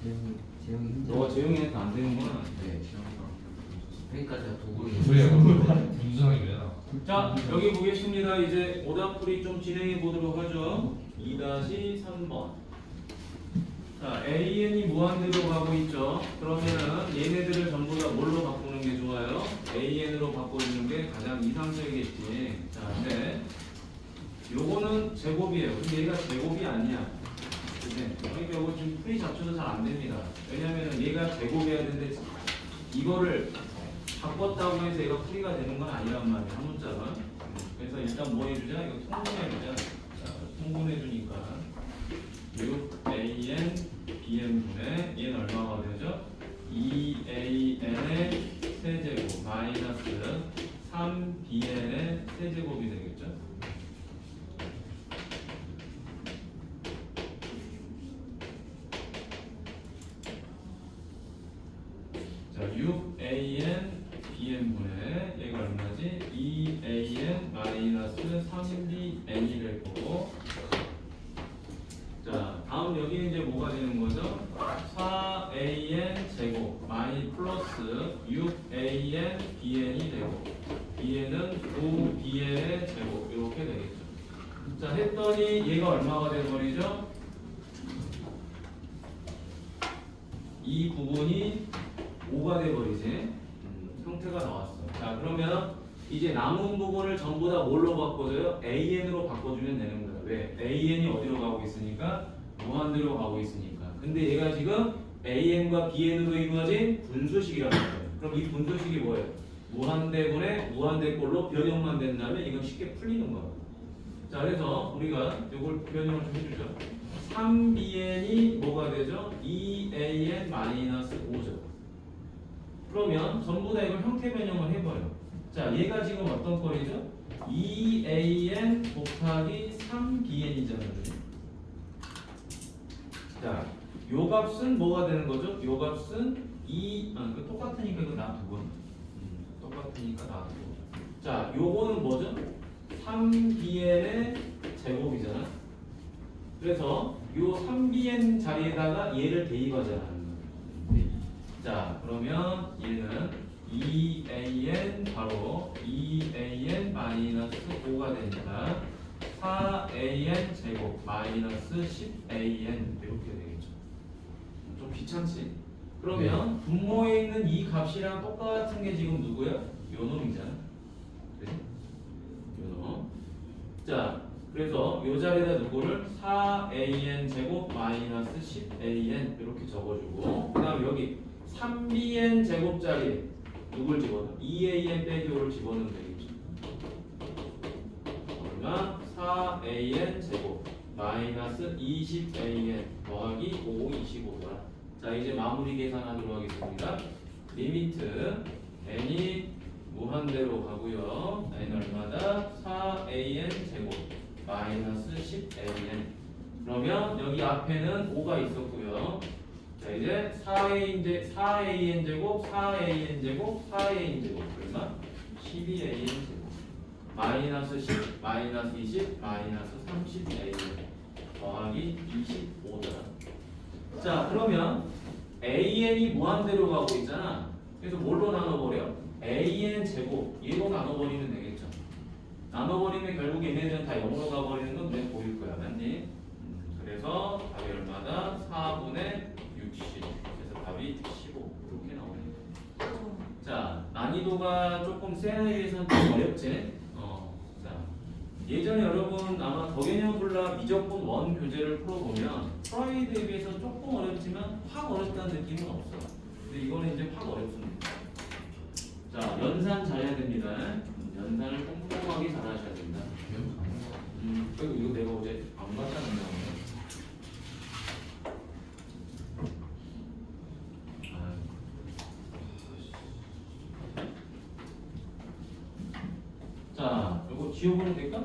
재영이 힘들어. 너가 재영이한테 안 되는구나. 네, 재영이가. 그러니까 제가 도구를. 그래요. 문상이 왜 나? 자, 여기 보겠습니다. 이제 오답풀이 좀 진행해 보도록 하죠. 2-3번. 자, AN이 무한대로 가고 있죠. 그러면은 얘네들을 전부 다 뭘로 바꾸는 게 좋아요? AN으로 바꿔주는 게 가장 이상적이겠지. 자, 근데 요거는 제곱이에요. 근데 얘가 제곱이 아니야. 그치? 그러니까 이거 지금 풀이 자체도 잘 안 됩니다. 왜냐면은 얘가 제곱이어야 되는데 이거를 바꿨다고 해서 얘가 풀이가 되는 건 아니란 말이야. 한 문자가. 그래서 일단 뭐 해주자? 이거 통분해주자. 자, 통분해주니까 6AN BN분의 얘는 얼마가 되죠? 2AN의 세제곱 마이너스 3BN의 세제곱이 되겠죠? 자, 6AN BN분의 얘가 얼마지? 2AN 마이너스 3BN이 될 거고. 자, 다음 여기 이제 뭐가 되는 거죠? 4AN 제곱 마이 플러스 6AN BN이 되고 BN은 9BN의 제곱 이렇게 되겠죠. 자, 했더니 얘가 얼마가 돼버리죠? 이 부분이 5가 돼버리지. 형태가 나왔어. 자, 그러면 이제 남은 부분을 전부 다 뭘로 바꿔줘요? AN으로 바꿔주면 되는 거야. 왜? AN이 어디로 가고 있으니까? 무한대로 가고 있으니까. 근데 얘가 지금 AN과 BN으로 이루어진 분수식이라는 거예요. 그럼 이 분수식이 뭐예요? 무한대분의 무한대꼴로 변형만 된다면 이건 쉽게 풀리는 거예요. 자, 그래서 우리가 이걸 변형을 좀 해주죠. 3BN이 뭐가 되죠? 2AN 마이너스 5죠. 그러면 전부 다 이걸 형태 변형을 해버려. 자, 얘가 지금 어떤 꼴이죠? 2AN 곱하기 3BN이잖아요. 자, 요 값은 뭐가 되는 거죠? 요 값은 그 똑같으니까 이거 놔두고. 똑같으니까 놔두고. 자, 요거는 뭐죠? 3BN의 제곱이잖아. 그래서 요 3BN 자리에다가 얘를 대입하잖아. 자, 그러면 얘는 2AN 바로 2AN 마이너스 5가 되니까 4AN 제곱 마이너스 10AN 이렇게 되겠죠. 좀 귀찮지? 그러면 분모에 있는 이 값이랑 똑같은 게 지금 누구야? 요 놈이잖아. 그지? 요 놈. 자, 그래서 요 자리에다 누구를 4AN 제곱 마이너스 10AN 이렇게 적어주고 그 다음 여기 3BN 제곱자리에 누굴 집어넣어? 2AN 빼기 5를 집어넣으면 되겠죠. 얼마? 4AN 제곱 마이너스 20AN 더하기 5, 25다. 자, 이제 마무리 계산하도록 하겠습니다. 리미트 n이 무한대로 가고요. n은 얼마다? 4AN 제곱 마이너스 10AN. 그러면 여기 앞에는 5가 있었고요. 자, 이제 4AN 제곱, 4AN 제곱, 4AN 제곱 얼마? 12AN 제곱 마이너스 10, 마이너스 20, 마이너스 30AN 더하기 25다. 자, 그러면 AN이 무한대로 가고 있잖아. 그래서 뭘로 나눠버려? AN 제곱 얘로 나눠버리면 되겠죠. 나눠버리면 결국 얘네들은 다 0으로 가버리는 건 눈에 보일 거야. 맞니? 그래서 답이 얼마다? 4분의 60. 그래서 답이 15 이렇게 나오네요. 자, 난이도가 조금 센 애에 비해서는 좀 어렵지? 자, 예전에 여러분 아마 더개념 콜라 미적분 원 교재를 풀어보면 프라이드에 비해서 조금 어렵지만 확 어렵다는 느낌은 없어. 근데 이거는 이제 확 어렵습니다. 자, 연산 잘해야 됩니다. 연산을 꼼꼼하게 잘 하셔야 됩니다. 그리고 이거 내가 어제 안 봤다는 자, 이거 지우고는 될까?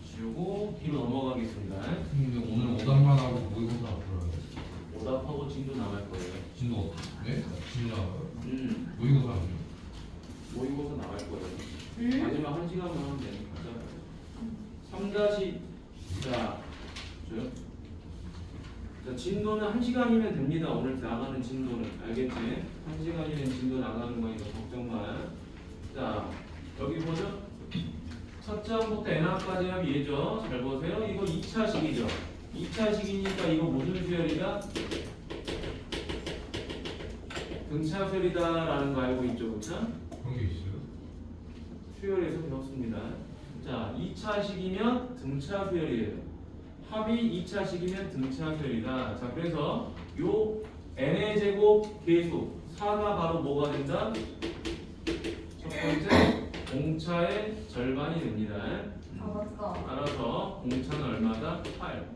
지우고 뒤로 넘어가겠습니다. 근데 오늘 오답만 하고 모의고사 앞으로요. 오답하고 진도 나갈 거예요. 진도 어떻게? 네? 진도 나와요? 모의고사 하면 모의고사 나갈 거예요. 마지막 1시간만 하면 되니까. 3- 자, 줘요? 자, 진도는 1시간이면 됩니다. 오늘 나가는 진도는 알겠지? 1시간이면 진도 나가는 거니까 걱정 마. 자, 여기 보죠. 첫째 항부터 n항까지 합이 얘죠. 잘 보세요. 이거 2차식이죠. 2차식이니까 이거 무슨 수열이다? 등차 수열이다라는 거 알고 있죠, 그렇죠? 그런 게 있어요? 수열에서 배웠습니다. 자, 2차식이면 등차 수열이에요. 합이 2차식이면 등차 수열이다. 자, 그래서 요 n의 제곱 계수 4가 바로 뭐가 된다? 첫 번째 공차의 절반이 됩니다. 아 맞다. 따라서 공차는 얼마다? 8.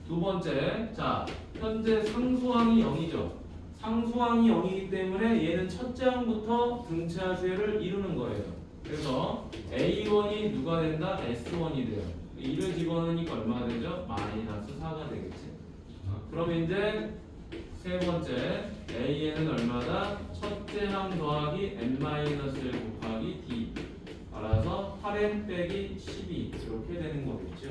두 번째, 자, 현재 상수항이 0이죠. 상수항이 0이기 때문에 얘는 첫째 항부터 등차 수열을 이루는 거예요. 그래서 A1이 누가 된다? S1이 돼요. 2를 집어넣으니까 얼마가 되죠? 마이너스 4가 되겠지. 그럼 이제 세 번째 AN은 얼마다? 첫째 항 더하기 n-1 곱하기 D. 따라서 8n 빼기 12 이렇게 되는 거겠죠.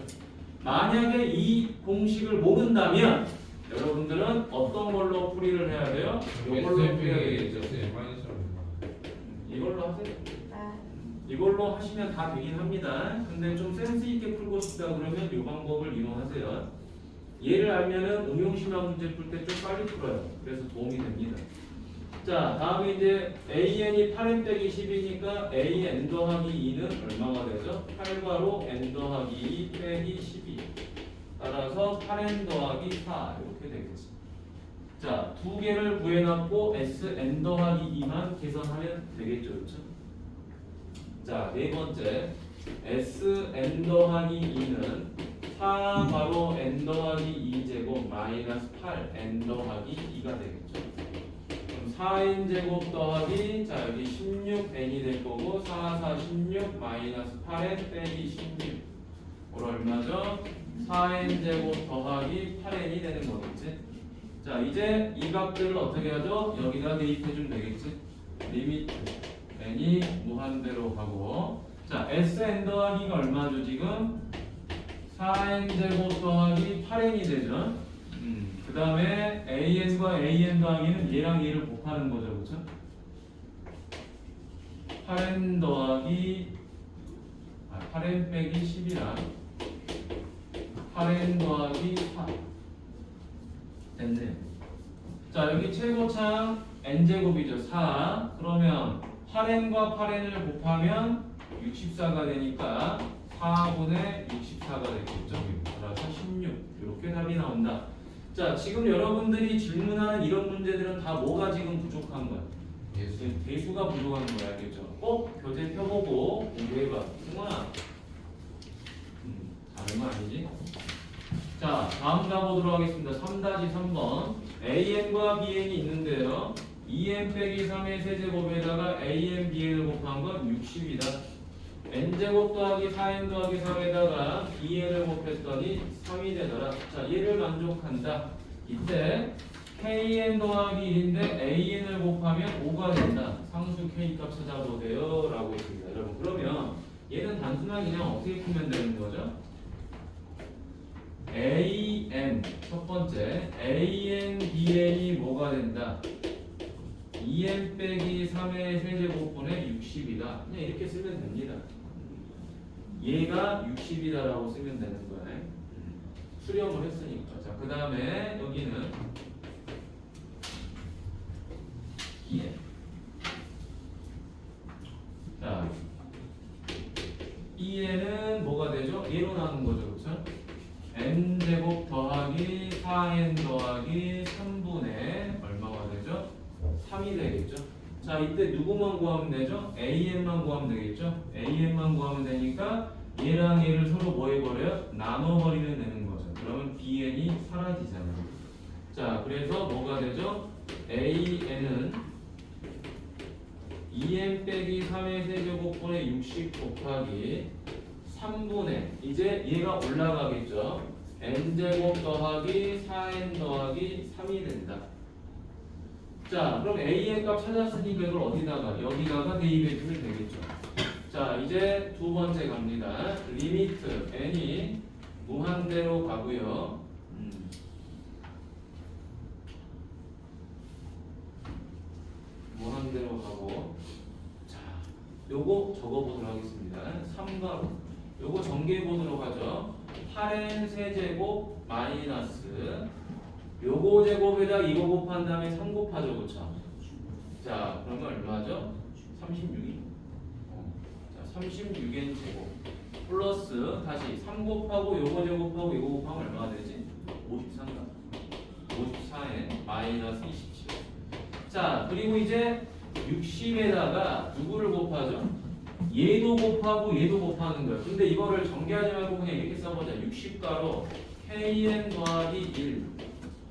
만약에 이 공식을 모른다면 여러분들은 어떤 걸로 풀이를 해야 돼요? 이걸로 풀이해야 되겠죠. 이걸로 하세요. 네. 이걸로 하시면 다 되긴 합니다. 근데 좀 센스 있게 풀고 싶다 그러면 이 방법을 이용하세요. 얘를 알면은 응용심화 문제 풀 때 좀 빨리 풀어요. 그래서 도움이 됩니다. 자, 다음에 이제 AN이 8n 빼기 10이니까 AN 더하기 2는 얼마가 되죠? 8괄호 n 더하기 2 빼기 12. 따라서 8n 더하기 4 이렇게 되겠지. 자, 두 개를 구해놨고 SN 더하기 2만 계산하면 되겠죠, 그렇죠? 자, 네 번째 SN 더하기 2는 4 바로 n 더하기 2제곱 마이너스 8 n 더하기 2가 되겠죠. 그럼 4n 제곱 더하기 자 여기 16n이 될 거고 4, 4, 16 마이너스 8n 빼기 16 올 얼마죠? 4n 제곱 더하기 8n이 되는 거겠지. 자, 이제 이 값들을 어떻게 하죠? 여기다 대입해 주면 되겠지. 리미트 n이 무한대로 가고 자 Sn 더하기가 얼마죠 지금? 4n 제곱 더하기 8n이 되죠. 그 다음에 an과 an 더하기는 얘랑 얘를 곱하는 거죠, 그렇죠? 8n 더하기 8n 빼기 10이랑 8n 더하기 4 됐네요. 자, 여기 최고창 n제곱이죠. 4. 그러면 8n과 8n을 곱하면 64가 되니까 4분의 64가 되겠죠. 따라서 16 이렇게 답이 나온다. 자, 지금 여러분들이 질문하는 이런 문제들은 다 뭐가 지금 부족한 거야? 대수가 부족한 거야, 알겠죠? 꼭 교재 펴보고 공부해봐. 승원아, 다른 거 아니지? 자, 다음 가보도록 하겠습니다. 3-3번 AN과 BN이 있는데요. 2n 빼기 3의 세제곱에다가 AN, BN을 곱한 건 60이다. n제곱 더하기 4n 더하기 3에다가 bn을 곱했더니 3이 되더라. 자, 얘를 만족한다. 이때 kn 더하기 1인데 an을 곱하면 5가 된다. 상수 k 값 찾아보세요 라고 했습니다. 여러분, 그러면 얘는 단순하게 그냥 어떻게 풀면 되는 거죠? an 첫 번째 an, bn이 뭐가 된다? 2n 빼기 3의 세제곱분의 60이다. 그냥 이렇게 쓰면 됩니다. 얘가 60이다라고 쓰면 되는 거야. 수렴을 했으니까. 자, 그 다음에 여기는 2n. 자, 2n은 뭐가 되죠? 얘로 나눈 거죠, 그렇죠? n제곱 더하기 4n 더하기 3분의 얼마가 되죠? 3이 되겠죠. 자, 이때 누구만 구하면 되죠? AN만 구하면 되겠죠? AN만 구하면 되니까 얘랑 얘를 서로 뭐 해버려요? 나눠버리면 되는 거죠. 그러면 BN이 사라지잖아요. 자, 그래서 뭐가 되죠? AN은 2n 빼기 3의 세제곱분의 60 곱하기 3분의 이제 얘가 올라가겠죠? n제곱 더하기 4n 더하기 3이 된다. 자, 그럼 AN 값 찾았으니까 이걸 어디다가? 여기다가 대입해 주면 되겠죠. 자, 이제 두 번째 갑니다. 리미트 n이 무한대로 가고요. 하도록 하고 자 요거 적어보도록 하겠습니다. 3가로 요거 전개해 보도록 하죠. 8n 세제곱 마이너스 요거 제곱에다 이거 곱한 다음에 3 곱하죠. 그쵸? 자 그러면 얼마죠? 36이 자 36n 제곱 플러스 다시 3 곱하고 요거 제곱하고 이거 곱하면 얼마가 되지? 53가 54n 마이너스 27. 자 그리고 이제 60에다가 누구를 곱하죠? 얘도 곱하고 얘도 곱하는 거예요. 근데 이거를 전개하지 말고 그냥 이렇게 써보자. 60가로 kn 더하기 1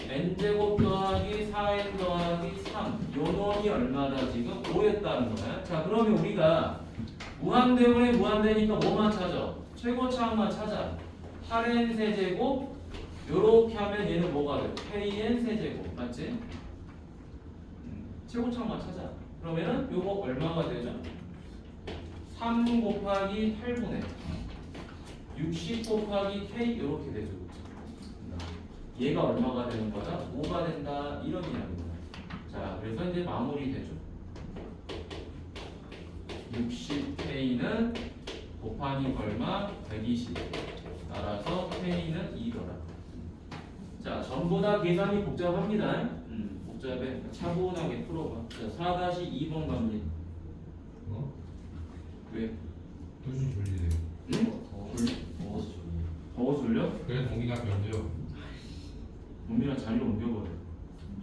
n제곱 더하기 4n 더하기 3 요 놈이 얼마다 지금? 5였다는 거야. 자 그러면 우리가 무한대분에 무한대니까 뭐만 찾아? 최고차항만 찾아. 8n 세제곱 요렇게 하면 얘는 뭐가 돼? kn 세제곱 맞지? 최고차항만 찾아. 그러면은 요거 얼마가 되죠? 3 곱하기 8분의 60 곱하기 k 요렇게 되죠. 얘가 얼마가 되는 거다? 5가 된다 이런 이야기입니다. 자 그래서 이제 마무리 되죠. 60k는 곱하기 얼마? 120. 따라서 k는 2더라. 자 전부 다 계산이 복잡합니다. 복잡해. 차분하게 풀어봐. 자 4-2번 갑니다. 어? 왜? 도시 졸리래. 응? 먹어서 좋네. 더워 졸려? 그래서 동기가 변돼요. 몸이랑 자리를 옮겨버려.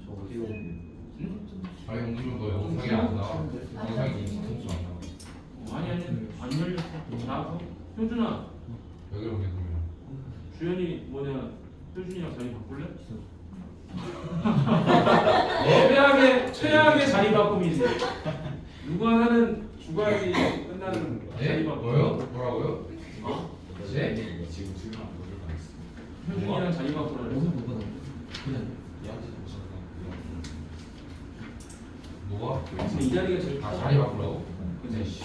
저거 해요. 응? 아니 옮기면 너 영상이 안 나와. 영상이 인증도 안 나와. 아니 안 열렸어. 나와서 효준아 여기로 옮기면. 주연이 뭐냐 효준이랑 자리 바꿀래? 최악의 자리 바꿈이지. 누구 하나는 죽어야지 끝나는 네? 자리 바꿈. 뭐요? 뭐라고요? 네? 지금 출연 안 보려고 했어. 효준이랑 자리 바꾸라 그랬어. 무슨 누구나 그냥 얘한테 보셨나? 뭐가? 근데 이 자리가 제일 아 커. 자리 바꾸라고? 그치?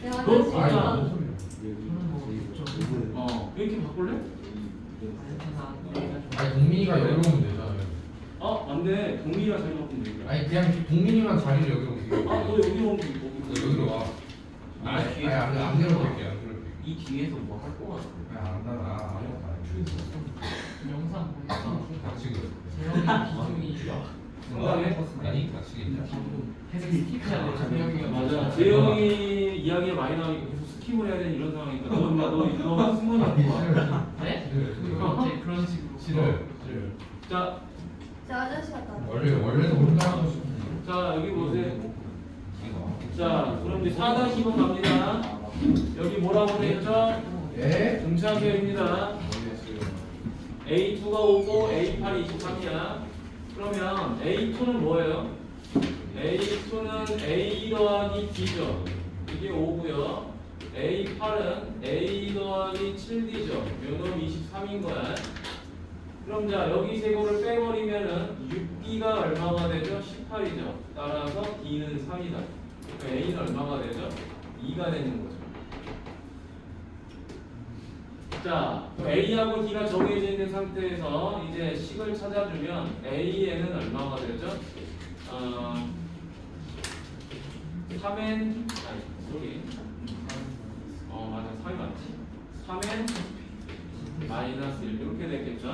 내가 너 진짜 아니 진짜 무슨 소리야? 이렇게 바꿀래? 아니 동민이가 여기로 오면 되잖아요. 안돼. 동민이랑 자리 바꾸면 돼. 아니 그냥 동민이만 자리를 여기로 옮기고. 너 여기로 옮기고 너 여기로 와. 아니 안 내려볼게 안 내려볼게. 이 뒤에서 뭐 할 거 같아. 그냥 안 나가 아무것도 안 해. 영상 다치고. 재영이 기준이 상당해? 아니 다치게 있냐? 계속 스킵해야 돼. 재영이가 맞아. 재영이 이야기가 많이 나오니까 계속 스킵을 해야 되는 이런 상황이니까 너 승부는 안 좋아. 네? 이제 그런 식으로. 싫어요. 자, 제 아저씨 같다. 원래는 혼자 하고 싶어. 자 여기 보세요. 이거. 자, 그럼 이제 4-2번 갑니다. 여기 뭐라고 돼 있죠? 예? 등차계입니다. A2가 5고 A8이 23이야. 그러면 A2는 뭐예요? A2는 A 더하기 D죠. 이게 5고요. A8은 A 더하기 7D죠. 요놈 23인 거야. 그럼 자 여기 세고를 빼버리면은 6D가 얼마가 되죠? 18이죠. 따라서 D는 3이다. 그러니까 A는 얼마가 되죠? 2가 되는 거죠. 자, A하고 D가 정해져 있는 상태에서 이제 식을 찾아주면 AN은 얼마가 되죠? 3n 아니 소리 맞아 3이 맞지? 3n 마이너스 1 이렇게 됐겠죠?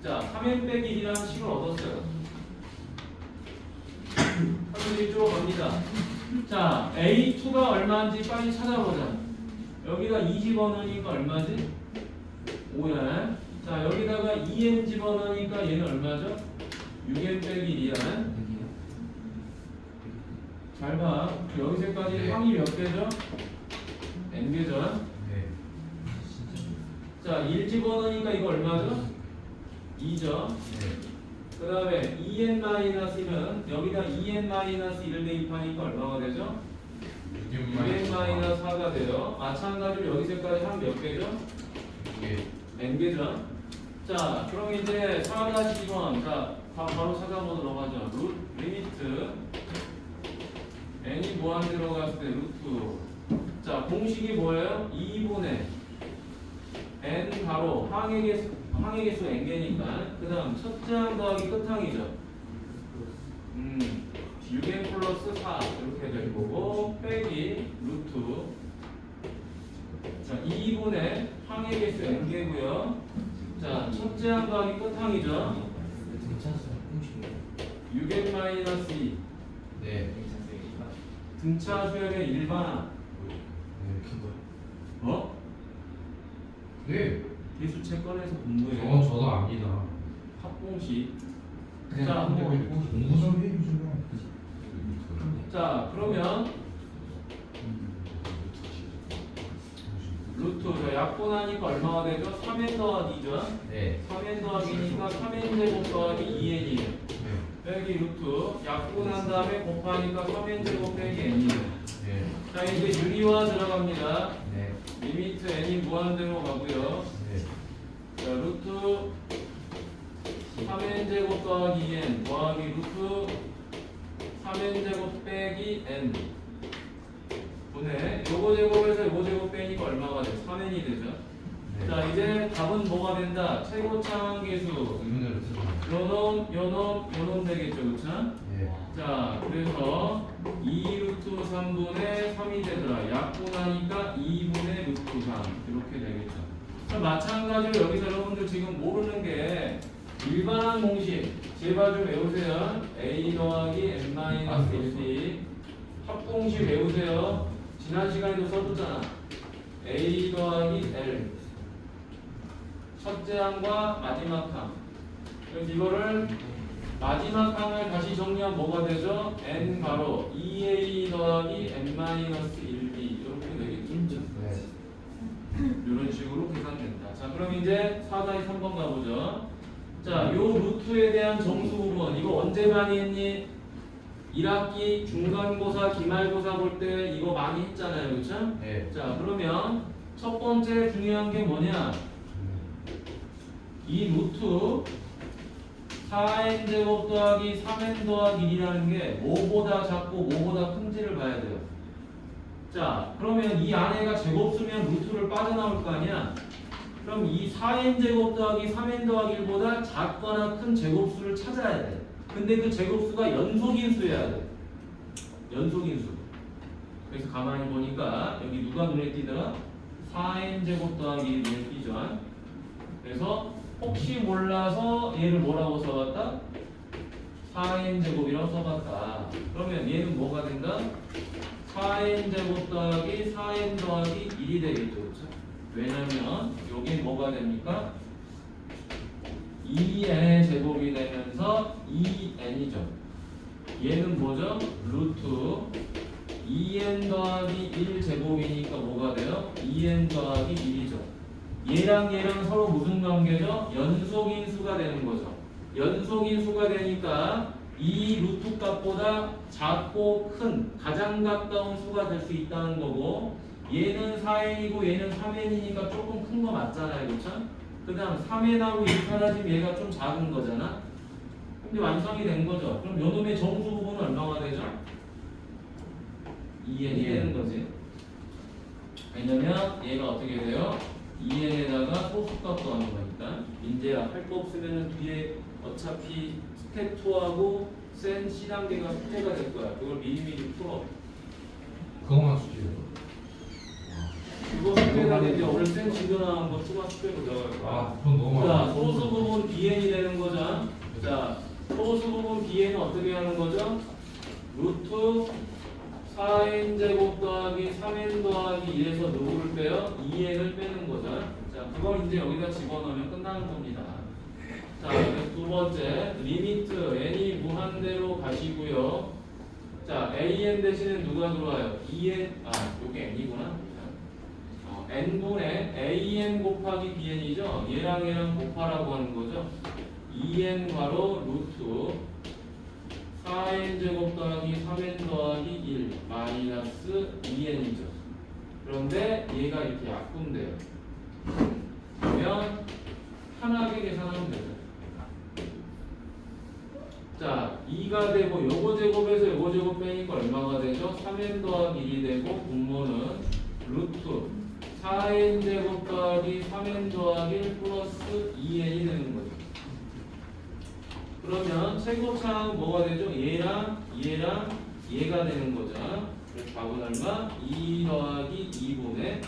자 3n 빼기 1이라는 식을 얻었어요. 그럼 이쪽으로 갑니다. 자 A2가 얼마인지 빨리 찾아보자. 여기다 2 집어넣으니까 얼마지? 5야. 자 여기다가 2n 집어넣으니까 얘는 얼마죠? 6n 빼기 2야. 잘 봐. 여기서까지 네. 항이 몇 개죠? n개죠. 네. 자 1 집어넣으니까 이거 얼마죠? 2죠. 네. 그 다음에 2n-1은 여기다 2n-1을 대입하니까 얼마가 되죠? 6n-4가 돼요. 마찬가지로 여기서까지 한 몇 개죠? 이게 n개죠. 자, 그럼 이제 4-2번. 자, 바로 찾아보도록 하죠. 리미트 n이 무한 들어갔을 때 루트. 자, 공식이 뭐예요? 2분의 n 바로 항의 개수 n개니까 그 다음 첫째 항 더하기 끝항이죠. 6n 플러스 4 이렇게 될 거고 빼기 루트 자 2분의 항의 개수 n개고요. 자 첫째 항 더하기 끝항이죠. 괜찮았어요. 6n 마이너스 2 네. 등차 수열의 일반항 어? 네. 기술책 꺼내서 저건 공부해. 저도 압니다. 합공식. 그냥 자, 한번 공부 좀 해주시면. 자 그러면 루트 저 약분하니까 얼마가 되죠? 3n 더하기죠? 네. 3n 더하기니까 3n 제곱 더하기 2n이에요. 네. 빼기 루트 약분한 다음에 곱하니까 3n 제곱 빼기 n이에요. 네. 자 이제 유리화 들어갑니다. 네. 리미트 n이 무한대로 가고요. 네. 자 루트 3n 제곱 더하기 n 더하기 루트 3n 제곱 빼기 n 분의 요거 제곱에서 요거 제곱 빼니까 얼마가 돼? 3n이 되죠. 네. 자 이제 답은 뭐가 된다? 최고차항 계수 의문을 쓰죠. 요놈 되겠죠, 그쵸? 네. 자 그래서 2 루트 3분의 3이 되더라. 약분하니까 2분의 루트 3 이렇게 되겠죠. 자, 마찬가지로 여기서 여러분들 지금 모르는 게 일반항 공식 제발 좀 외우세요. a 더하기 n-1b 합공식 외우세요. 지난 시간에도 써줬잖아. a 더하기 l 첫째 항과 마지막 항. 그래서 이거를 마지막 항을 다시 정리하면 뭐가 되죠? n 가로 2a 더하기 n-1b 이렇게 되겠죠. 네. 이런 식으로 계산된다. 자, 그럼 이제 4-3번 가보죠. 자, 요 루트에 대한 정수 부분 이거 언제 많이 했니? 1학기 중간고사, 기말고사 볼 때 이거 많이 했잖아요, 그렇죠? 네. 자, 그러면 첫 번째 중요한 게 뭐냐? 이 루트 4n 제곱 더하기 3n 더하기 1이라는 게 뭐보다 작고 뭐보다 큰지를 봐야 돼요. 자, 그러면 이 안에가 제곱수면 루트를 빠져나올 거 아니야? 그럼 이 4n 제곱 더하기 3n 더하기 1보다 작거나 큰 제곱수를 찾아야 돼. 근데 그 제곱수가 연속인수여야 돼. 연속인수. 그래서 가만히 보니까 여기 누가 눈에 띄더라? 4n 제곱 더하기 1 눈에 띄죠. 그래서 혹시 몰라서 얘를 뭐라고 써봤다? 4n 제곱이라고 써봤다. 그러면 얘는 뭐가 된다? 4n 제곱 더하기 4n 더하기 1이 되겠죠. 그렇죠? 왜냐면 여기 뭐가 됩니까? 2n의 제곱이 되면서 2n이죠. 얘는 뭐죠? 루트 2n 더하기 1 제곱이니까 뭐가 돼요? 2n 더하기 1이죠. 얘랑 얘랑 서로 무슨 관계죠? 연속인수가 되는 거죠. 연속인수가 되니까 이 루트 값보다 작고 큰 가장 가까운 수가 될 수 있다는 거고 얘는 4n이고 얘는 3n이니까 조금 큰 거 맞잖아요. 그렇죠? 그 다음 3n하고 1 사라지면 얘가 좀 작은 거잖아. 근데 완성이 된 거죠. 그럼 요놈의 정수 부분은 얼마가 되죠? 2n이 되는 거지. 왜냐면 얘가 어떻게 돼요? 2n에다가 소수값 더하는 거니까. 민재야 할 거 없으면 뒤에 어차피 스텝 2하고 센 C단계가 숙제가 될 거야. 그걸 미리미리 풀어. 그것만 숙제요. 그거 숙제가 되지. 오늘 센 지도 나온 거 추가 숙제로 들어갈 거야. 아, 그건 너무 자, 많아. 소수 부분 bn이 되는 거죠. 자, 소수 부분 bn은 어떻게 하는 거죠? 루트 4n 제곱 더하기 3n 더하기 1에서 누구를 빼요? 2n을 빼는 거죠. 자, 그걸 이제 여기다 집어넣으면 끝나는 겁니다. 자, 그래서 두 번째 리미트 n이 무한대로 가시고요. 자, an 대신에 누가 들어와요? 2n 요게 n이구나. n분의 an 곱하기 bn이죠. 얘랑 얘랑 곱하라고 하는 거죠. 2n 괄호 루트 4n 제곱 더하기 3n 더하기 1 마이너스 2n이죠. 그런데 얘가 이렇게 약분돼요. 그러면 편하게 계산하면 되죠. 자, 2가 되고 요거 제곱에서 요거 제곱 빼니까 얼마가 되죠? 3n 더하기 1이 되고 분모는 루트 4n 제곱 더하기 3n 더하기 1 플러스 2n이 되는 거죠. 그러면 최고차항 뭐가 되죠? 얘랑 얘가 되는 거죠. 그래서 답은 얼마? 2 더하기 2분의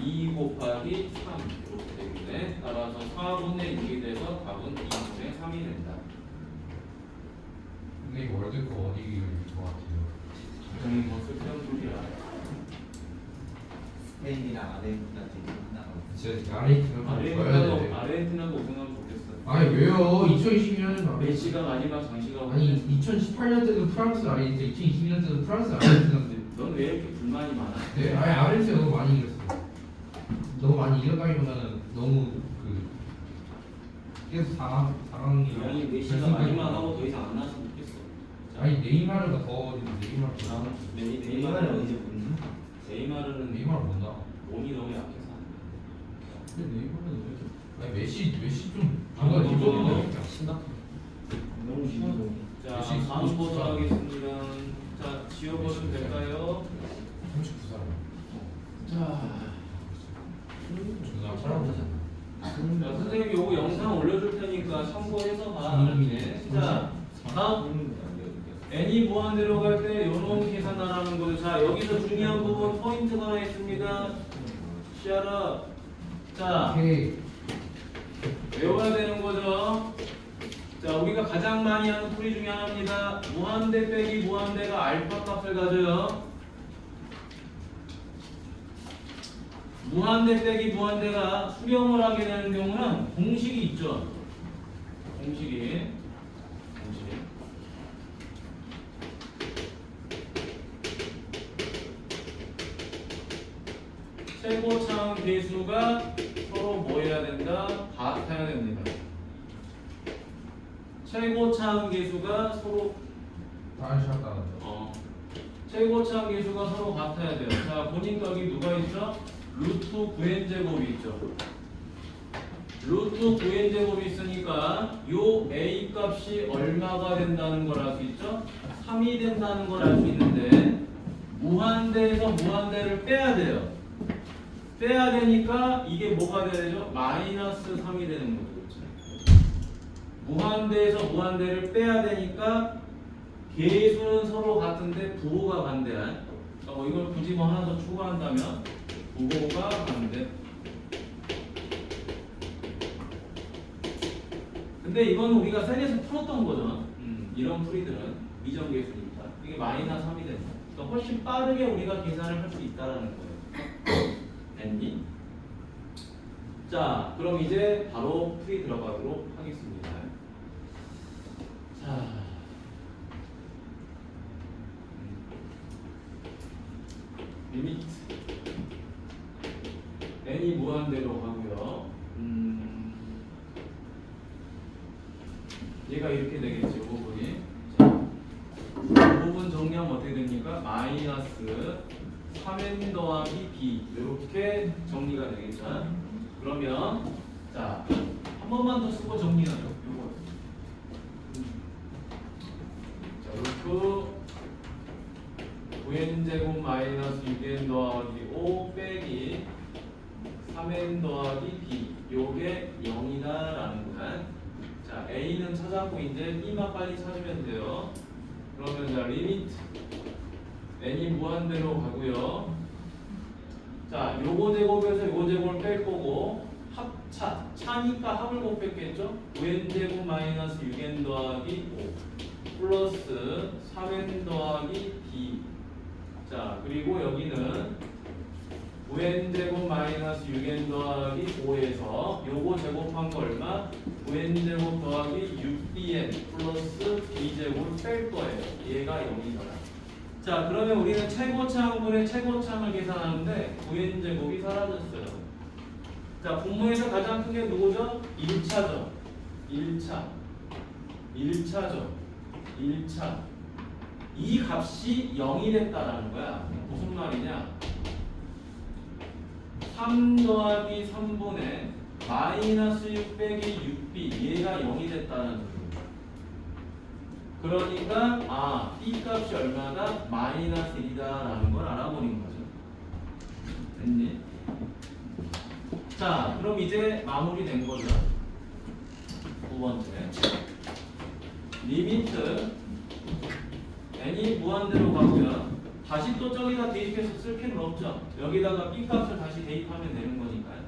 2 곱하기 3 이렇게 되겠네. 따라서 4분의 6이 돼서 답은 2분의 3이 된다. 근데 이 월드컵 어디 이길 것 같아요? 굉장히 뭐 쓸데없는 소리야. 스페인이랑 아르헨티나 되게 끝나고. 진짜 아르헨티나 좀 져야 돼. 아르헨티나가 우승하면 좋겠어. 아니 왜요? 2020년에는 메시가 마지막 장시간 아니 2018년 때도 프랑스 아르헨티나, 2020년 때도 프랑스 아르헨티나인데. 넌 왜 이렇게 불만이 많아? 네, 아니 아르헨티나 너무 많이 이겼어. 너무 많이 이겼다기보다는 너무 그 계속 4강이랑. 아니 메시가 마지막 하고 더 이상 안 나왔으면 좋겠어. 자, 아니 네이마르가 더 네이마르 네이마르는 이제 못 나. 네이마르는 네이마르 못나. 몸이 너무 약해서. 근데 네이버는 왜 이렇게 아니 메시 좀 누가 기본으로 심각해. 너무 심하죠. 자 메시 다음 39 보도록 하겠습니다. 자 지워보시면 될까요? 39살. 자 존나 사람 자 선생님이 요거 영상 올려줄 테니까 참고해서 봐. 네. 자 다음 n이 무한대로 갈 때 요놈 계산하라는 거죠. 자 여기서 중요한 부분 포인트가 하나 있습니다. 시아라. 자 오케이. 외워야 되는 거죠. 자 우리가 가장 많이 하는 풀이 중에 하나입니다. 무한대 빼기 무한대가 알파 값을 가져요. 무한대 빼기 무한대가 수렴을 하게 되는 경우는 공식이 있죠. 공식이. 최고차항 계수가 서로 뭐 해야 된다? 같아야 됩니다. 최고차항 계수가 서로 다시 하다. 최고차항 계수가 서로 같아야 돼요. 자 보니까 여기 누가 있죠? 루트 9n 제곱이 있죠. 루트 9n 제곱이 있으니까 요 a 값이 얼마가 된다는 걸 알 수 있죠? 3이 된다는 걸 알 수 있는데 무한대에서 무한대를 빼야 돼요. 빼야 되니까 이게 뭐가 돼야 되죠? 마이너스 3이 되는 거죠. 그렇죠? 무한대에서 무한대를 빼야 되니까 계수는 서로 같은데 부호가 반대한. 이걸 굳이 뭐 하나 더 추가한다면 부호가 반대. 근데 이건 우리가 셀에서 풀었던 거죠. 이런 풀이들은 이정계수니까 이게 마이너스 3이 된다. 그러니까 훨씬 빠르게 우리가 계산을 할 수 있다라는 거예요. 됐니? 자, 그럼 이제 바로 풀이 들어가도록 하겠습니다. 자, 리미트 n이 무한대로 가고요. 얘가 이렇게 되겠죠, 부분이. 자, 부분 정리하면 어떻게 됩니까? 마이너스 3n 더하기 b 이렇게 정리가 되겠죠. 그러면 자, 한 번만 더 쓰고 정리하죠. 요거. 자, 루트 9n 제곱 마이너스 6n 더하기 5 빼기 3n 더하기 b 요게 0이다라는 거야. 자, a는 찾았고 이제 b만 빨리 찾으면 돼요. 그러면 자, 리미트 n이 무한대로 가고요. 자, 요거 제곱에서 요거 제곱을 뺄 거고 차니까 합을 못 뺐겠죠? 9n 제곱 마이너스 6n 더하기 5 플러스 3n 더하기 b. 자, 그리고 여기는 9n 제곱 마이너스 6n 더하기 5에서 요거 제곱한 거 얼마? 9n 제곱 더하기 6bn 플러스 b제곱을 뺄 거예요. 얘가 0이더라. 자, 그러면 우리는 최고차항분의 최고차항을 계산하는데 9n 제곱이 사라졌어요. 자, 분모에서 가장 큰 게 누구죠? 1차죠. 1차죠. 이 값이 0이 됐다라는 거야. 무슨 말이냐? 3 더하기 3분의 마이너스 6 빼기 6b 얘가 0이 됐다는 소리입니다. 그러니까 b 값이 얼마다? 마이너스 1이다라는 걸 알아버린 거죠. 됐니? 자, 그럼 이제 마무리된 거죠. 두 번째. 리미트 n이 무한대로 가고요. 다시 또 저기다 대입해서 쓸 필요는 없죠. 여기다가 b 값을 다시 대입하면 되는 거니까요.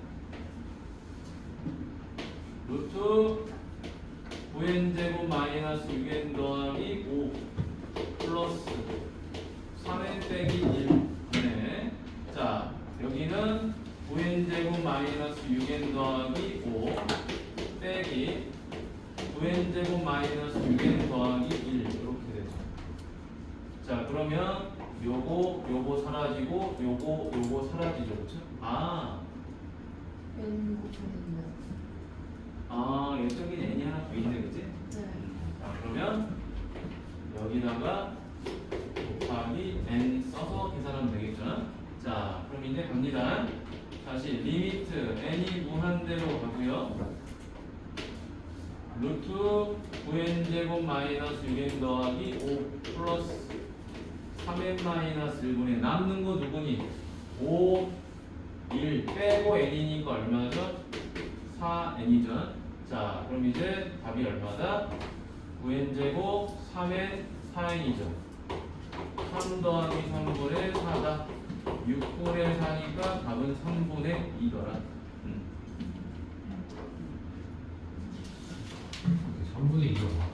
루트 9n제곱 마이너스 6n 더하기 5 플러스 3n 빼기 1. 네. 자, 여기는 9n제곱 마이너스 6n 더하기 5 빼기 9n제곱 마이너스 6n 더하기 1 이렇게 되죠. 자, 그러면 요거 사라지고 요거 사라지죠. 그렇죠? 저기 n이 하나 더 있네. 그치? 네. 자, 그러면 여기다가 곱하기 n 써서 계산하면 되겠죠. 자, 그럼 이제 갑니다. 다시 리미트 n이 무한대로 가고요. 루트 9n제곱 마이너스 6n 더하기 5 플러스 3n 마이너스 1분의 남는 거 누구니? 5, 1 빼고 n이니까 얼마죠? 4n이죠. 자, 그럼 이제 답이 얼마다? 9n제곱 3n 4n이죠. 3 더하기 3분의 4다. 6분의 4니까 답은 3분의 2더라. 3분의 2가 봐.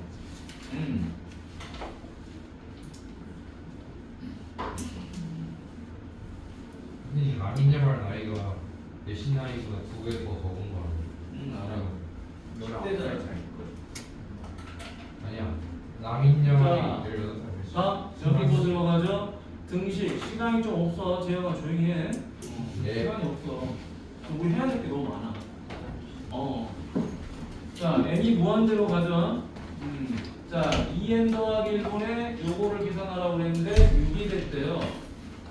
근데 이 라민제발 나이가 내신 나이보다 2배 더 적은 거 아니야? 나랑 너랑 10대 잘 아니야. 라민제발이 자, 18살. 자, 저기 뭐 들어가죠? 등식. 시간이 좀 없어. 재영아 조용히 해. 네. 시간이 없어. 우리 해야 될 게 너무 많아. 자, n이 무한대로 가죠. 자, 2n 더하기 1분의 요거를 계산하라고 그랬는데 6이 됐대요.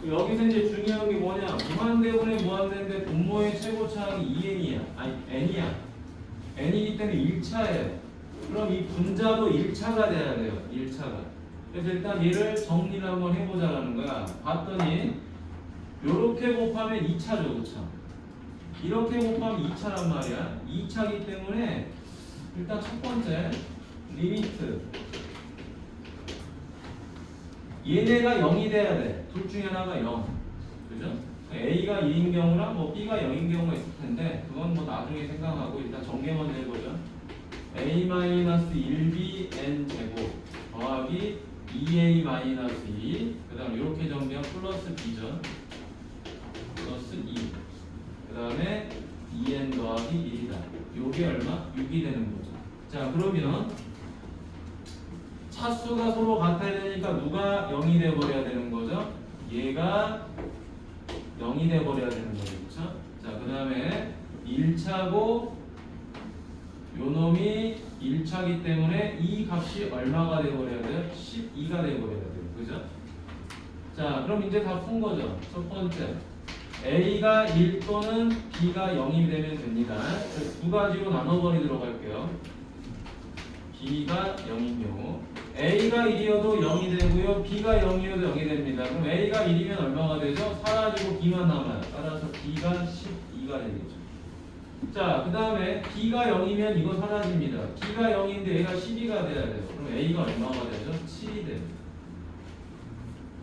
여기서 이제 중요한 게 뭐냐? 무한대분의 무한대인데 분모의 최고차항이 2n이야. 아니, n이야. n이기 때문에 1차예요. 그럼 이 분자도 1차가 돼야 돼요. 1차가. 그래서 일단 얘를 정리를 한번 해보자라는 거야. 봤더니 요렇게 곱하면 2차죠. 그쵸? 이렇게 곱하면 2차란 말이야. 2차기 때문에 일단 첫 번째 리미트 얘네가 0이 돼야 돼. 둘 중에 하나가 0. 그죠? A가 2인 경우랑 뭐 B가 0인 경우가 있을 텐데 그건 뭐 나중에 생각하고 일단 정리 먼저 해보죠. A-1B n 제곱 더하기 2A-2 그 다음 이렇게 정리하면 플러스 B죠. 플러스 2 그 다음에 2n 더하기 1이다. 요게 얼마? 6이 되는 거죠. 자, 그러면 차수가 서로 같아야 되니까 누가 0이 돼버려야 되는 거죠? 얘가 0이 돼버려야 되는 거죠. 그쵸? 자, 그 다음에 1차고 요 놈이 1차기 때문에 이 값이 얼마가 돼버려야 돼요? 12가 돼버려야 돼요. 그죠? 자, 그럼 이제 다 푼 거죠. 첫 번째 A가 1 또는 B가 0이 되면 됩니다. 두 가지로 나눠버리도록 할게요. B가 0인 경우 A가 1이어도 0이 되고요. B가 0이어도 0이 됩니다. 그럼 A가 1이면 얼마가 되죠? 사라지고 B만 남아요. 따라서 B가 12가 되겠죠. 자, 그 다음에 B가 0이면 이거 사라집니다. B가 0인데 A가 12가 돼야 돼요. 그럼 A가 얼마가 되죠? 7이 돼요.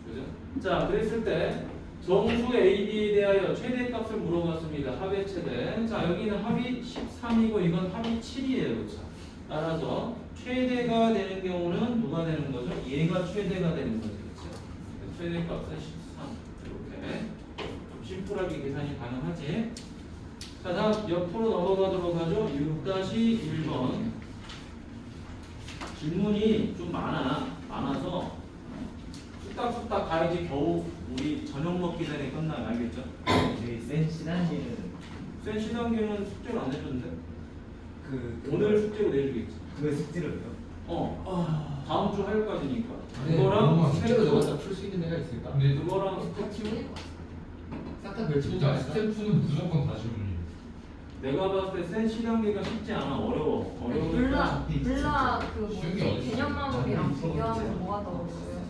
그죠? 자, 그랬을 때 정수 AB에 대하여 최대값을 물어봤습니다. 합의 최대. 자, 여기는 합이 13이고 이건 합이 7이에요. 그렇죠? 따라서 최대가 되는 경우는 누가 되는 거죠? 얘가 최대가 되는 거죠. 그렇죠? 최대값은 13. 이렇게 좀 심플하게 계산이 가능하지. 자, 다음 옆으로 넘어가도록 하죠. 6-1번 질문이 좀 많아서 쑥닥쑥닥 가야지 겨우 우리 저녁 먹기 전에 끝나요. 알겠죠? 저희 센 시단지는 센 시단계는 숙제를 안 해줬는데 오늘 오늘 숙제로 내주겠지. 그거 숙제로요? 다음 주 화요일까지니까 아니, 그거랑 너무 숙제로 너가 풀수 있는 애가 있을까? 근데 그거랑 지원일 것 같아. 싹다 걸치고 진짜 스탬프는 무조건 다 질문이에요. 내가 봤을 때 센 시단계가 쉽지 않아. 어려워. 블라 그 쉬운 게 뭐지 어딨어? 개념 마무리랑 비교하면서 뭐가 더 어려워요?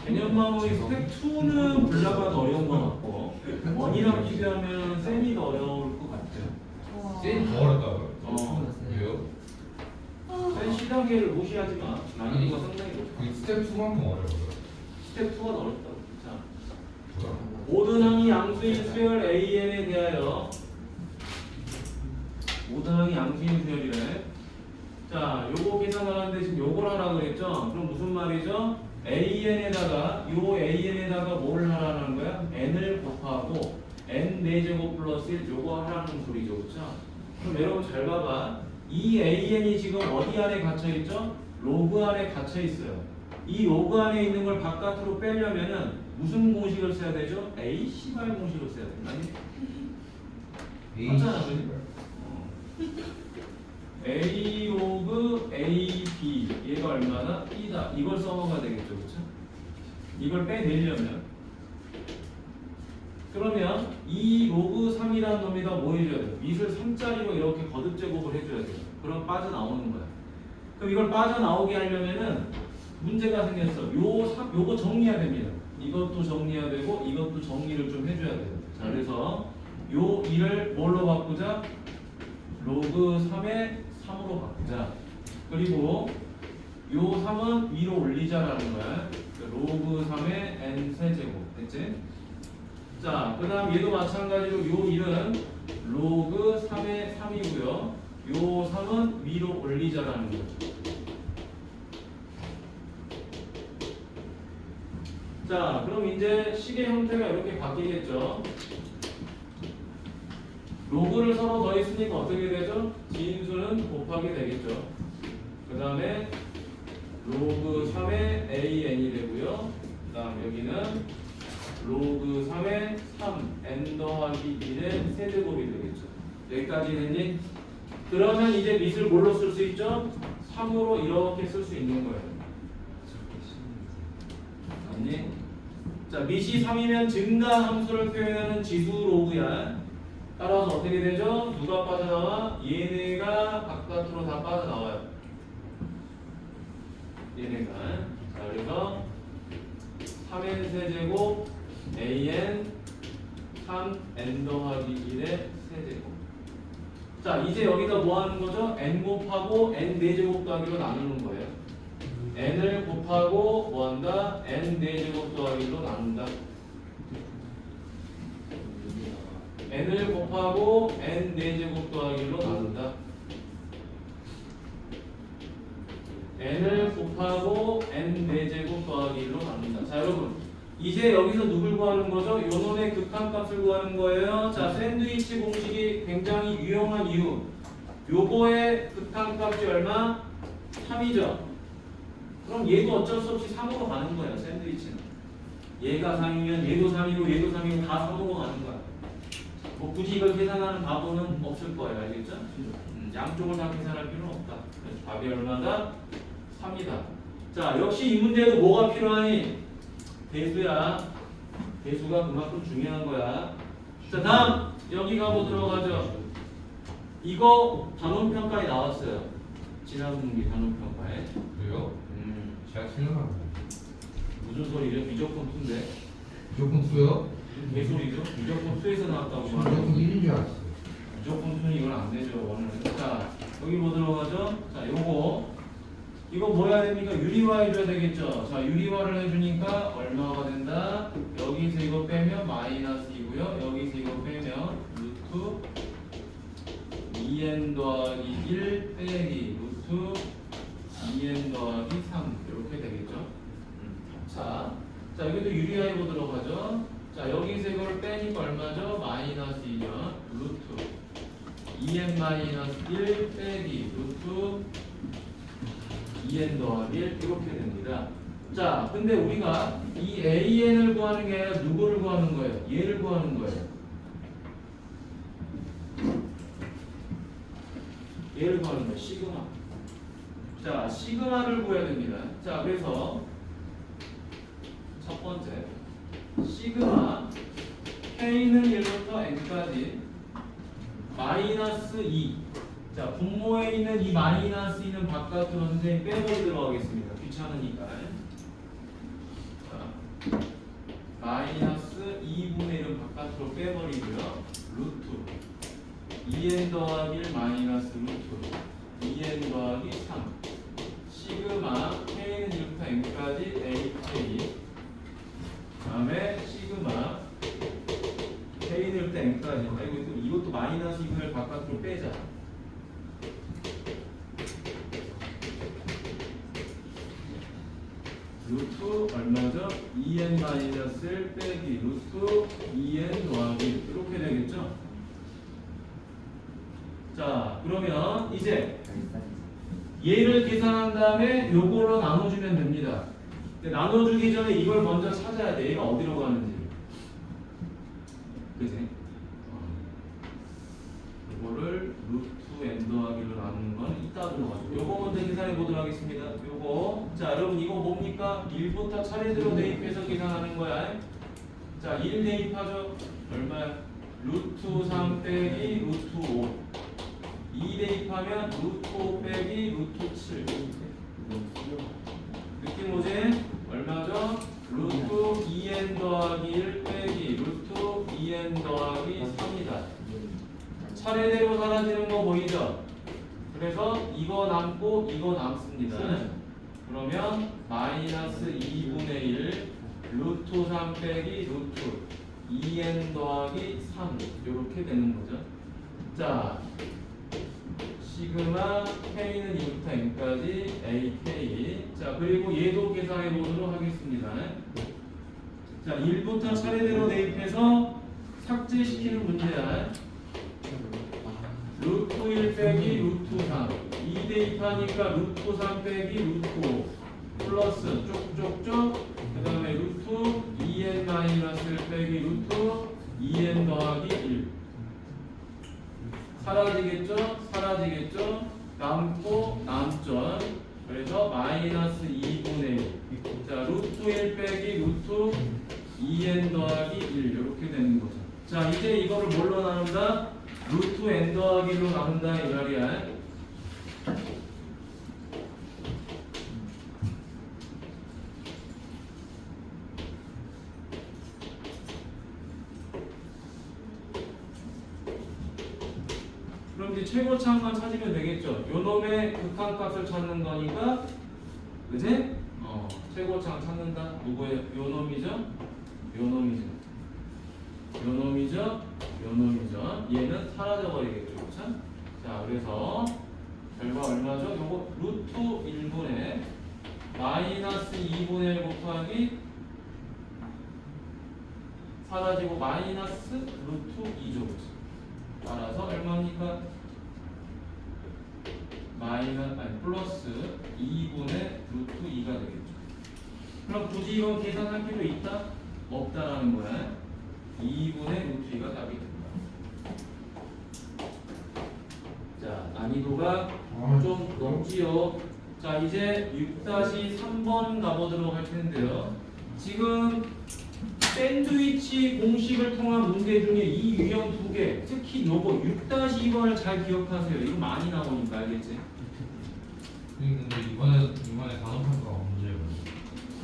개념 마무리 스텝 2는 블라가 더 어려운 것 같고 원이랑 비교하면 쌤이 더 어려울 것 같아요. 와. 쌤 더 어렵다고요? 어. 왜요? 쌤이 일단 C단계를 무시하지 마. 난이도가 상당히 높아. 그 스텝 2만큼 어려워요. 스텝 2가 어렵다고. 자, 모든 항이 양수인 수열 AN에 대하여 모든 항이 양수인 수열이래. 자, 요거 계산하는데 지금 요걸 하라고 그랬죠? 그럼 무슨 말이죠? AN에다가 요 AN에다가 뭘 하라는 거야? N을 곱하고 N 4제곱 플러스 1 요거 하라는 소리죠. 그쵸? 그럼 여러분 잘 봐봐. 이 AN이 지금 어디 안에 갇혀있죠? 로그 안에 갇혀있어요. 이 로그 안에 있는 걸 바깥으로 빼려면은 무슨 공식을 써야 되죠? A 시발 공식을 써야 된다. 맞잖아, 그지? A 로그 A B 얘가 얼마나? B다. 이걸 써먹어야 되겠죠, 그렇죠? 이걸 빼내려면 그러면 이 로그 3이라는 놈에다 뭐 해줘야 돼요? 밑을 3짜리로 이렇게 거듭 제곱을 해줘야 돼요. 그럼 빠져나오는 거야. 그럼 이걸 빠져나오게 하려면은 문제가 생겼어. 요거 정리해야 됩니다. 이것도 정리해야 되고 이것도 정리를 좀 해줘야 돼요. 자, 그래서 요 2를 뭘로 바꾸자? 로그 3의 3으로 바꾸자. 그리고 요 3은 위로 올리자라는 거야. 로그 3의 n 세제곱. 됐지? 자, 그 다음 얘도 마찬가지로 요 1은 로그 3의 3이고요. 요 3은 위로 올리자라는 거죠. 자, 그럼 이제 식의 형태가 이렇게 바뀌겠죠. 로그를 서로 더했으니까 어떻게 되죠? 진수는 곱하게 되겠죠. 그 다음에 로그 3의 AN이 되고요. 그 다음 여기는 로그 3의 3 N 더하기 1의 세제곱이 되겠죠. 여기까지 됐니? 그러면 이제 밑을 뭘로 쓸 수 있죠? 3으로 이렇게 쓸 수 있는 거예요. 아니? 자, 밑이 3이면 증가 함수를 표현하는 지수 로그야. 따라서 어떻게 되죠? 누가 빠져나와? 얘네가 바깥으로 다 빠져나와요. 얘네가. 자, 그래서 3n 세제곱 an 3n 더하기 1의 세제곱. 자, 이제 여기다 뭐 하는 거죠? n 곱하고 n 4제곱 더하기로 나누는 거예요. n을 곱하고 뭐 한다? n 4제곱 더하기로 나눈다. n을 곱하고 n 4제곱 더하기로 나눈다. n을 곱하고 n 4제곱 더하기로 나눈다. 자, 여러분 이제 여기서 누굴 구하는 거죠? 요 놈의 극한값을 구하는 거예요. 자, 샌드위치 공식이 굉장히 유용한 이유. 요거의 극한값이 얼마? 3이죠. 그럼 얘도 어쩔 수 없이 3으로 가는 거예요. 샌드위치는. 얘가 3이면 얘도 3이고 얘도 3이고 다 3으로 가는 거야. 뭐 굳이 이걸 계산하는 바보는 없을 거예요. 알겠죠? 양쪽을 다 계산할 필요는 없다. 그래서 답이 얼마다? 3이다. 자, 역시 이 문제도 뭐가 필요하니? 대수야. 대수가 그만큼 중요한 거야. 자, 다음 여기 가보도록 하죠. 이거 단원평가에 나왔어요. 지난 분기 단원평가에. 왜요? 제가 틀려나고. 무슨 소리죠? 미적분 2인데. 무조건 수요? 개소리죠? 무조건 2에서 나왔다고 무조건 말하는 1인 줄 알았어요. 무조건 2는 이건 안 되죠. 오늘. 자, 여기 뭐 들어가죠? 자, 요거 이거 뭐 해야 됩니까? 유리화 해줘야 되겠죠. 자, 유리화를 해주니까 얼마가 된다? 여기서 이거 빼면 마이너스이고요. 여기서 이거 빼면 루트 2n 더하기 1 빼기 루트 2n 더하기 3 이렇게 되겠죠. 자, 여기도 유리화 해보도록 하죠. 자, 여기서 이걸 빼니까 얼마죠? 마이너스 2면 루트 2n 마이너스 1 빼기 루트 2n 더하기 1 이렇게 됩니다. 자, 근데 우리가 이 AN을 구하는 게 아니라 누구를 구하는 거예요? 얘를 구하는 거예요. 얘를 구하는 거예요. 시그마. 자, 시그마를 구해야 됩니다. 자, 그래서 첫 번째 시그마 K는 1부터 N까지 마이너스 2. 자, 분모에 있는 이 마이너스 2는 바깥으로 선생님 빼버리도록 하겠습니다. 귀찮으니까. 자, 마이너스 2분의 1은 바깥으로 빼버리고요. 루트 2n 더하기 1 마이너스 루트 2n 더하기 3 루트 얼마죠? 2n 마이너스 1 빼기 루트 2n 더하기 이렇게 되겠죠? 자, 그러면 이제 얘를 계산한 다음에 요걸로 나눠주면 됩니다. 근데 나눠주기 전에 이걸 먼저 찾아야 돼. 얘가 어디로 가는지. 그지? 이거를 루트 n 더하기로 나누는 건 이따 들어가지고 요거 먼저 계산해 보도록 하겠습니다. 요거 자 여러분 이거 뭡니까? 1부터 차례대로 대입해서 계산하는 거야. 자 1 대입하죠. 얼마야? 루트 3 빼기 루트 5 2 대입하면 루트 5 빼기 루트 7 느낌 오지? 얼마죠? 루트 2n 더하기 1 빼기 루트 2n 더하기 3이다. 차례대로 사라지는 거 보이죠? 그래서 이거 남고 이거 남습니다. 그러면 마이너스 2분의 1 루트 3 빼기 루트 2n 더하기 3 이렇게 되는 거죠. 자 시그마 k는 2부터 n까지 ak 자 그리고 얘도 계산해 보도록 하겠습니다. 자 1부터 차례대로 대입해서 삭제시키는 문제야. 루트 1 빼기 루트 3 2 대입하니까 루트 3 빼기 루트 5 플러스 쪽쪽쪽 그 다음에 루트 2n 마이너스 1 빼기 루트 2n 더하기 1 사라지겠죠? 사라지겠죠? 남고 남죠. 그래서 마이너스 2분의 1 자 루트 1 빼기 루트 2n 더하기 1 이렇게 되는 거죠. 자 이제 이거를 뭘로 나눈다? 루트 n 더하기로 나눈다 이 말이야. 그럼 이제 최고차만 찾으면 되겠죠. 요 놈의 극한값을 찾는 거니까 그지? 최고차를 찾는다. 누구예요? 요 놈이죠? 요 놈이죠. 요 놈이죠? 요 놈이죠. 얘는 사라져 버리겠죠. 그렇죠? 자, 그래서 결과 얼마죠? 요거 루트 1분의 마이너스 2분의 1 곱하기 사라지고 마이너스 루트 2죠. 따라서 얼마입니까? 플러스 2분의 루트 2가 되겠죠. 그럼 굳이 이건 계산할 필요 있다? 없다라는 거야. 2분의 루트 2가 답이 된다. 자, 난이도가 좀 높지요. 자, 이제 6-3번 가보도록 할 텐데요. 지금 샌드위치 공식을 통한 문제 중에 이 유형 2개, 특히 요거 6-2번을 잘 기억하세요. 이거 많이 나오니까 알겠지? 근데 이번에 단원평가가 문제예요.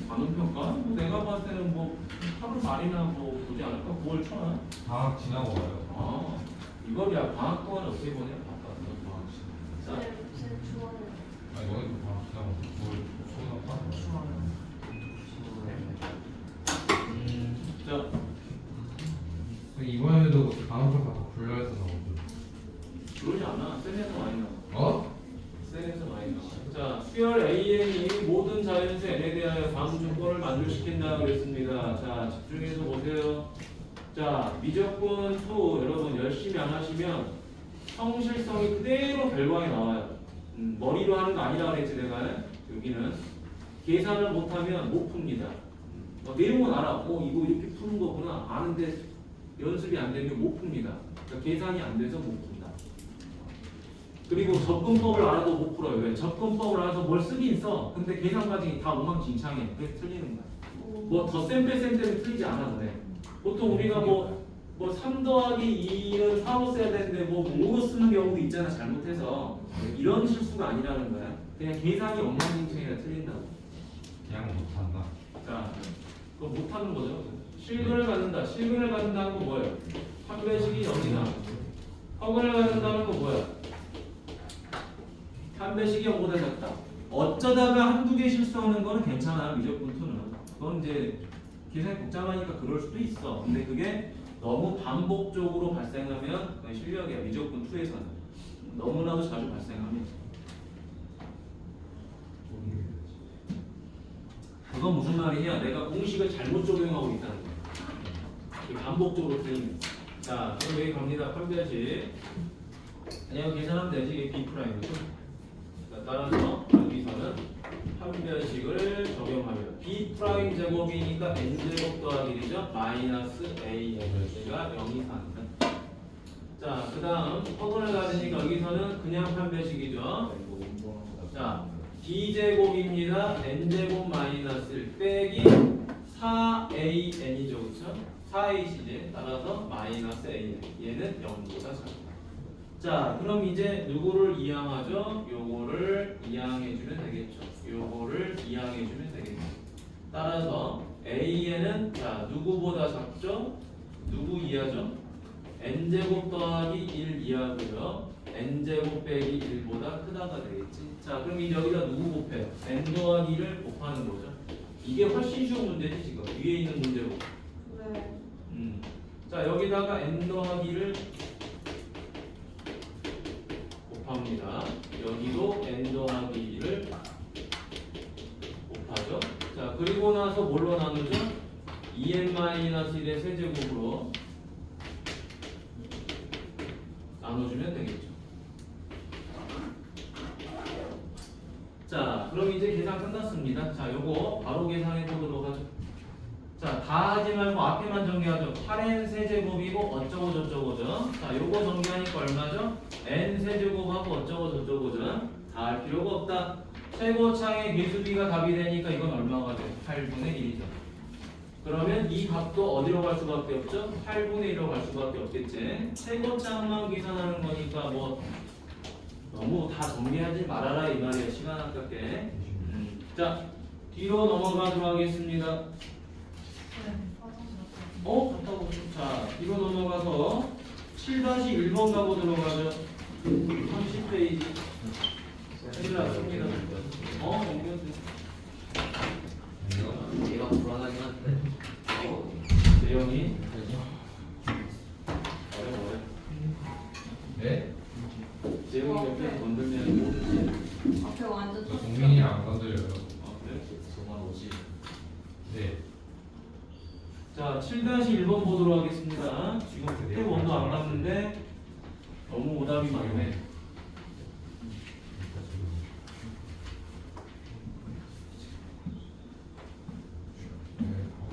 반응평가? 뭐 내가 봤을 때는 뭐 하루 말이나 뭐 보지 않을까? 9월 초나? 다 지나고 와요. 아, 이걸 야 방학 동안 어떻게 보냐? 바빠서 방학 시간. 자, 제 주원은 아니 너희도 다 지나고 그걸 소나 파는 자, 이번에도 단원평가 다 분류해서 나오죠. 그러지 않아. 셀에서 많이 나와. 어? 셀에서 많이 나와. 자, 수열 AN이 모든 자연수 n에 대하여 다음 조건을 만족시킨다 그랬습니다. 자, 집중해서 보세요. 자, 미적분 2 여러분 열심히 안 하시면 성실성이 그대로 결과에 나와요. 머리로 하는 거 아니라 그랬지 내가. 여기는 계산을 못하면 못 풉니다. 내용은 알아. 이거 이렇게 푸는 거구나. 아는데 연습이 안 되면 못 풉니다. 그러니까 계산이 안 돼서 못 푼다. 그리고 접근법을 알아도 못 풀어요. 왜? 접근법을 알아서 뭘 쓰긴 써. 근데 계산 과정이 다 엉망진창해. 그래서 틀리는 거야. 뭐 덧셈 뺄셈 때문에 틀리지 않아 그래. 보통 우리가 뭐 3 더하기 2는 4로 써야 되는데 뭐 5로 쓰는 경우도 있잖아. 잘못해서. 이런 실수가 아니라는 거야. 그냥 계산이 엉망진창이라 틀린다고. 그냥 못한다. 자, 그거 못하는 거죠. 실근을 갖는다. 실근을 갖는다는 건 뭐예요? 판배식이 0이다. 허근을 갖는다는 건 뭐야? 판배식이 0보다 작다. 어쩌다가 한두 개 실수하는 거는 괜찮아요. 미적분 2는. 그건 이제 계산이 복잡하니까 그럴 수도 있어. 근데 그게 너무 반복적으로 발생하면 그건 실력이야. 미적분 2에서는. 너무나도 자주 발생하면. 그건 무슨 말이냐? 내가 공식을 잘못 적용하고 있다는 거야. 반복적으로 틀리는. 자, 그럼 여기 갑니다. 판별식. 그냥 계산하면 되지. 이게 B 프라임이죠. 자, 따라서 여기서는 판별식을 적용하면 B 프라임 제곱이니까 n 제곱 더하기 1이죠. 마이너스 a n가 0 이상입니다. 자, 그 다음 허근을 가지니까 여기서는 그냥 판별식이죠. 자, b제곱입니다. n제곱 마이너스 1 빼기 4an이죠. 그쵸? 4ac지. 따라서 마이너스 an. 얘는 0보다 작다. 자, 그럼 이제 누구를 이항하죠? 요거를 이항해주면 되겠죠. 요거를 이항해주면 되겠죠. 따라서 an은 자 누구보다 작죠? 누구 이하죠? n제곱 더하기 1 이하고요. n제곱 빼기 1보다 크다가 되겠지. 자, 그럼 이제 여기다 누구 곱해요? n 더하기 1을 곱하는 거죠. 이게 훨씬 쉬운 문제지 지금. 위에 있는 문제고. 네. 자, 여기다가 n 더하기 1을 곱합니다. 여기도 n 더하기 1을 곱하죠. 자, 그리고 나서 뭘로 나누죠? 2n-1의 세제곱으로 나눠주면 되겠죠. 자, 그럼 이제 계산 끝났습니다. 자, 요거 바로 계산해 보도록 하죠. 자, 다 하지 말고 앞에만 정리하죠. 8n 세제곱이고 어쩌고 저쩌고죠. 자, 요거 정리하니까 얼마죠? n 세제곱하고 어쩌고 저쩌고죠. 다 할 필요가 없다. 최고창의 계수비가 답이 되니까 이건 얼마가 돼? 8분의 1이죠. 그러면 이 값도 어디로 갈 수밖에 없죠? 8분의 1로 갈 수밖에 없겠지. 최고창만 계산하는 거니까 뭐 너무 다 정리하지 말아라 이 말이야. 시간 아깝게. 자, 뒤로 넘어가도록 하겠습니다. 갔다 오죠. 자, 뒤로 넘어가서 7-1번 가보도록 하죠. 30페이지. 큰일 났습니다. 옮겨주세요. 얘가 불안하긴 한데. 내용이 어려워요. 네? 내용이 옆에서 건들면 모르지. 앞에 완전 저 동민이랑 안 건드려요. 그래? 저만 50. 네. 자, 7-1번 보도록 하겠습니다. 지금 그때 원도 안 갔는데 너무 오답이 많네.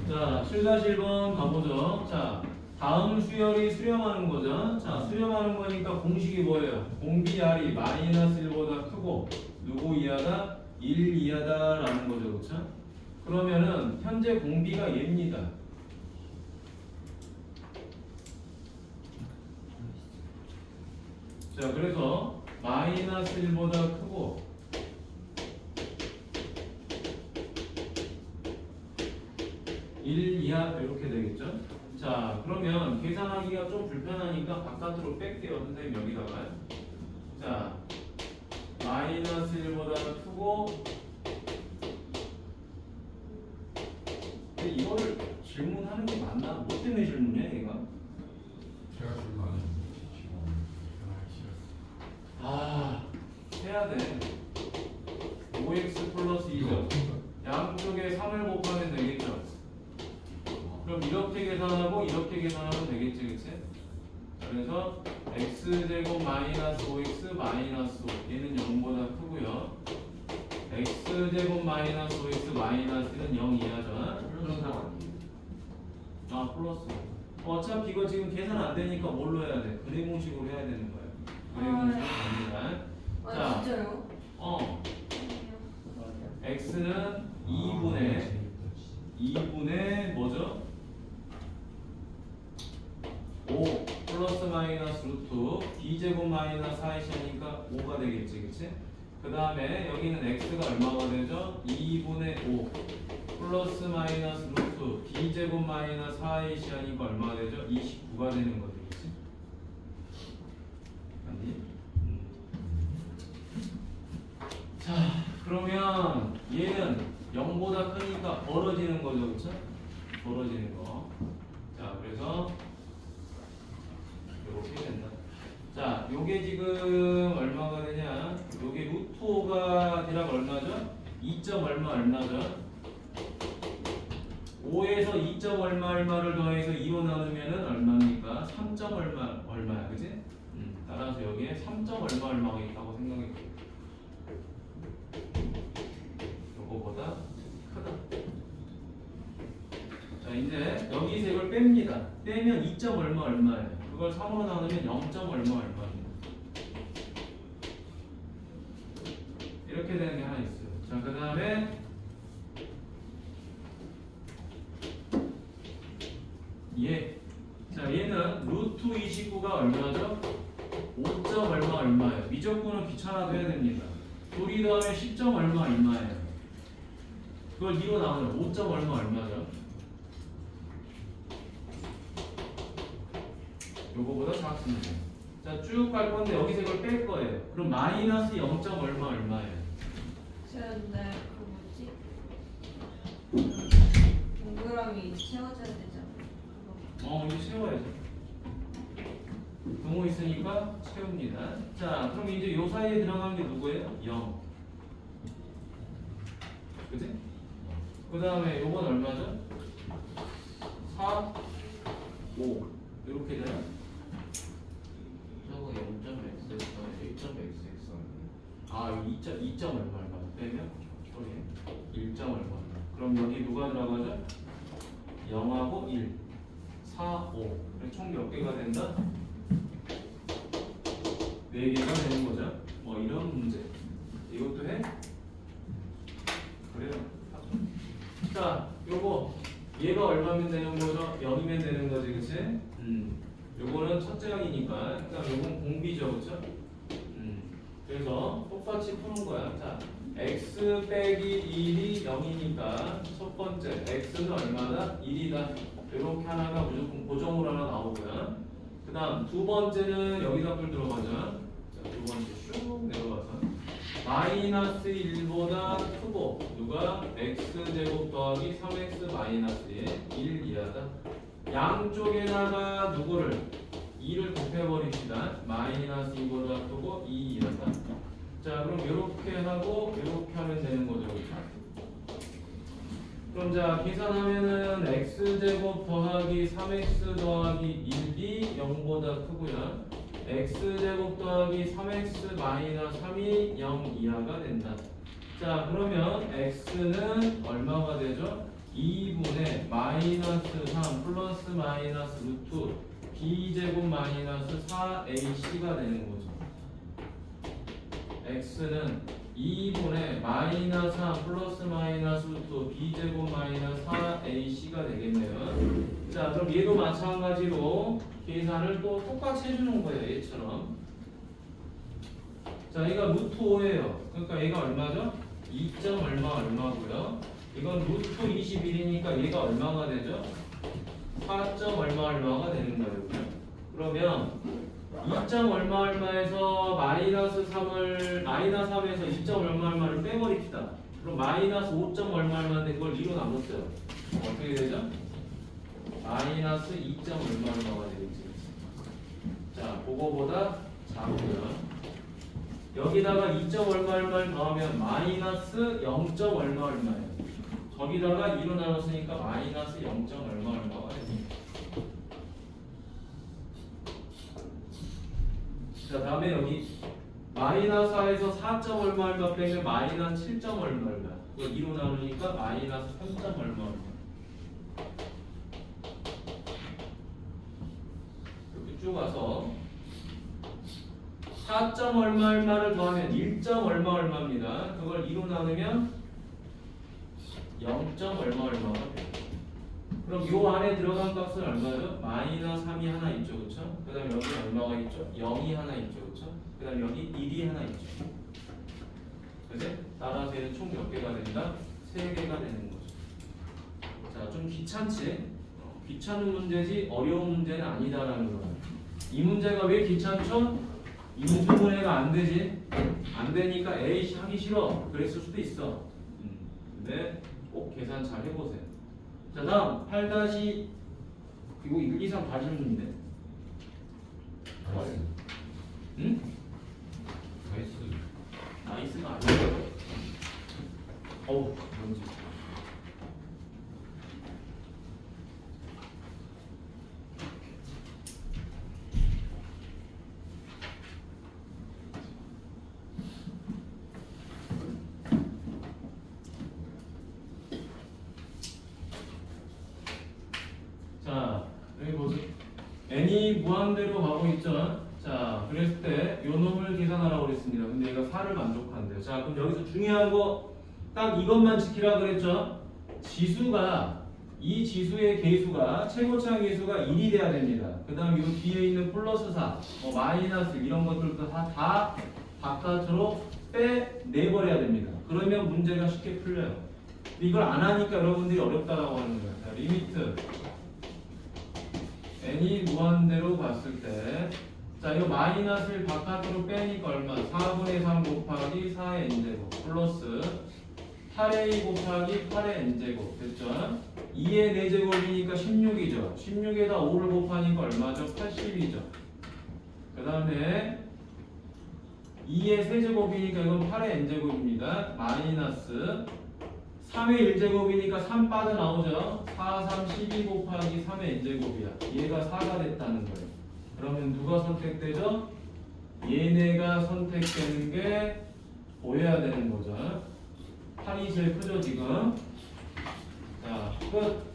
자, 7-1번 가보죠. 자, 다음 수열이 수렴하는 거죠. 자, 수렴하는 거니까 공식이 뭐예요? 공비R이 마이너스 1보다 크고 누구 이하다? 1 이하다라는 거죠. 그렇죠? 그러면은 현재 공비가 얘입니다. 자, 그래서 마이너스 1보다 크고 1 이하 이렇게 되겠죠? 자, 그러면 계산하기가 좀 불편하니까 바깥으로 뺄게요. 선생님 여기다가. 자, 마이너스 1보다 크고 근데 이거를 질문하는 게 맞나? 뭐 때문에 질문이야 얘가? 제가 질문 안 했는데. 해야 돼. 5x 플러스 2죠. 양쪽에 3을 곱하면 되겠죠. 그럼 이렇게 계산하고 이렇게 계산하면 되겠지, 그치? 그래서 x제곱 마이너스 5x 마이너스 5 얘는 0보다 크고요. x제곱 마이너스 5x 마이너스는 0 이하죠. 플러스. 어차피 이거 지금 계산 안 되니까 뭘로 해야 돼? 그래공식으로 해야 되는 거예요. 그래공식으로 갑니다. 자, 진짜요? x는 2분의 뭐죠? 5 플러스 마이너스 루트 d제곱 마이너스 4이니까 5가 되겠지, 그치? 그 다음에 여기는 x가 얼마가 되죠? 2분의 5 플러스 마이너스 루트 d제곱 마이너스 4이니까 얼마가 되죠? 29가 되는 거죠, 그치? 아니? 자, 그러면 얘는 0보다 크니까 벌어지는 거죠, 그쵸? 벌어지는 거. 자, 그래서 이렇게 된다. 자, 요게 지금 얼마가 되냐? 요게 루트 5가 대략 얼마죠? 2점 얼마죠? 5에서 2점 얼마 얼마를 더해서 2로 나누면은 얼마입니까? 3점 얼마 얼마야, 그지? 따라서 여기에 3점 얼마 얼마가 있다고 생각해. 요거보다 크다. 자, 이제 여기서 이걸 뺍니다. 빼면 2점 얼마 얼마예요. 그걸 3으로 나누면 0점 얼마 얼마입니다. 이렇게 되는 게 하나 있어요. 자, 그 다음에 자, 얘는 루트 29가 얼마죠? 5점 얼마 얼마예요. 미적분은 귀찮아도 해야 됩니다. 둘이 더하면 10점 얼마 얼마예요. 그걸 2로 나누면 5점 얼마 얼마죠? 요거보다 작습니다. 자, 쭉 갈 건데 여기서 이걸 뺄 거예요. 그럼 마이너스 0점 얼마 얼마예요? 근데 그 뭐지? 동그라미 채워져야 되잖아. 그거. 이거 채워야죠. 동호 있으니까 채웁니다. 자, 그럼 이제 요 사이에 들어간 게 누구예요? 0. 그지? 그 다음에 요건 얼마죠? 4, 5. 이렇게 돼요? 저거 0.xx 1.xx 아, 여기 2점 얼마 얼마 빼면? 소리 1점 얼마. 그럼 여기 누가 들어가죠? 0하고 1, 4, 5. 총 몇 개가 된다? 4개가 되는 거죠. 뭐 이런 문제. 이것도 해? 그래요. 자, 요거 얘가 얼마면 되는 거죠? 0이면 되는 거지, 그치? 요거는 첫째 항이니까. 그러니까 요건 공비죠, 그쵸? 그래서 똑같이 푸는 거야. 자, x 빼기 1이 0이니까 첫 번째 x는 얼마다? 1이다. 이렇게 하나가 무조건 고정으로 하나 나오고요. 그 다음 두 번째는 여기다 꿀 들어가자. 자, 두 번째 쭉 내려가서 마이너스 1보다 크고 누가 x제곱 더하기 3x 마이너스 1 이하다. 양쪽에다가 누구를 2를 곱해버립시다. 마이너스 2보다 크고 2 이하다. 자, 그럼 이렇게 하고 이렇게 하면 되는 거죠. 그렇죠? 그럼 자, 계산하면은 x제곱 더하기 3x 더하기 1이 0보다 크고요. x제곱 더하기 3x 마이너스 3이 0 이하가 된다. 자, 그러면 x는 얼마가 되죠? 2분의 마이너스 3 플러스 마이너스 루트 b제곱 마이너스 4ac가 되는 거죠. x는 2분의 마이너스 3 플러스 마이너스 루트 b제곱 마이너스 4ac가 되겠네요. 자, 그럼 얘도 마찬가지로 계산을 또 똑같이 해주는 거예요. 얘처럼. 자, 얘가 루트 5예요. 그러니까 얘가 얼마죠? 2점 얼마 얼마고요. 이건 루트 21이니까 얘가 얼마가 되죠? 4점 얼마 얼마가 되는 거예요. 그러면 2점 얼마 얼마에서 마이너스 3을 마이너스 3에서 2점 얼마 얼마를 빼버립시다. 그럼 마이너스 5점 얼마 얼마인데 그걸 2로 나눴어요. 어떻게 되죠? 마이너스 2점 얼마 얼마가 되겠지. 자, 그거보다 작고요. 여기다가 2점 얼마 얼마를 더하면 마이너스 0점 얼마 얼마예요. 거기다가 2로 나눴으니까 마이너스 0점 얼마 얼마가 됩니다. 자, 다음에 여기 마이너스 4에서 4점 얼마 얼마 빼면 마이너스 7점 얼마 얼마. 그걸 2로 나누니까 마이너스 3점 얼마 얼마. 이렇게 쭉 와서 4점 얼마 얼마를 더하면 1점 얼마 얼마입니다. 그걸 2로 나누면 0점 얼마 얼마가 돼요. 그럼 요 안에 들어간 값은 얼마죠? 마이너스 3이 하나 있죠, 그렇죠? 그 다음에 여기 얼마가 있죠? 0이 하나 있죠, 그렇죠? 그 다음에 여기 1이 하나 있죠. 그치? 따라서 얘는 총 몇 개가 된다? 3개가 되는 거죠. 자, 좀 귀찮지? 귀찮은 문제지 어려운 문제는 아니다라는 거예요. 이 문제가 왜 귀찮죠? 인수분해가 안 되지? 안 되니까 에이 하기 싫어. 그랬을 수도 있어. 근데 꼭 계산 잘 해보세요. 자, 다음 8- 이거 1, 2, 3 다 질문인데. 나이스. 응? 나이스. 나이스가 아니에요. 어우, 뭔지. n이 무한대로 가고 있죠. 자, 그랬을 때 요 놈을 계산하라고 그랬습니다. 근데 얘가 4를 만족한대요. 자, 그럼 여기서 중요한 거 딱 이것만 지키라 그랬죠. 지수가 이 지수의 계수가 최고차 계수가 1이 돼야 됩니다. 그 다음 요 뒤에 있는 플러스 4, 마이너스 이런 것들도 다 바깥으로 빼내버려야 됩니다. 그러면 문제가 쉽게 풀려요. 이걸 안 하니까 여러분들이 어렵다라고 하는 거예요. 자, 리미트 n이 무한대로 갔을 때, 자, 이거 마이너스를 바깥으로 빼니까 얼마? 4분의 3 곱하기 4의 n제곱 플러스 8a 곱하기 8의 n제곱 됐죠? 2의 4제곱이니까 16이죠. 16에다 5를 곱하니까 얼마죠? 80이죠. 그 다음에 2의 세제곱이니까 이건 8의 n제곱입니다. 마이너스 3의 1제곱이니까 3 빠져나오죠. 4, 3, 12 곱하기 3의 n제곱이야. 얘가 4가 됐다는 거예요. 그러면 누가 선택되죠? 얘네가 선택되는 게 보여야 되는 거죠. 8이 제일 크죠 지금. 자, 끝.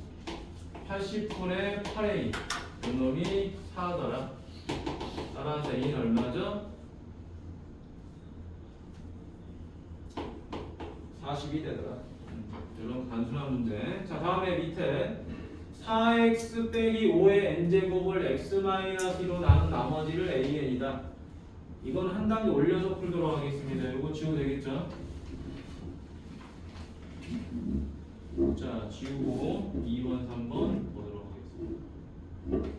80분의 8a 이 놈이 4더라. 따라서 a는 얼마죠? 42 되더라. 이런 단순한 문제. 자, 다음에 밑에 4x 빼기 5의 n제곱을 x-2로 나눈 나머지를 an이다. 이건 한 단계 올려서 풀도록 하겠습니다. 이거 지우면 되겠죠? 자, 지우고 2번, 3번 보도록 하겠습니다.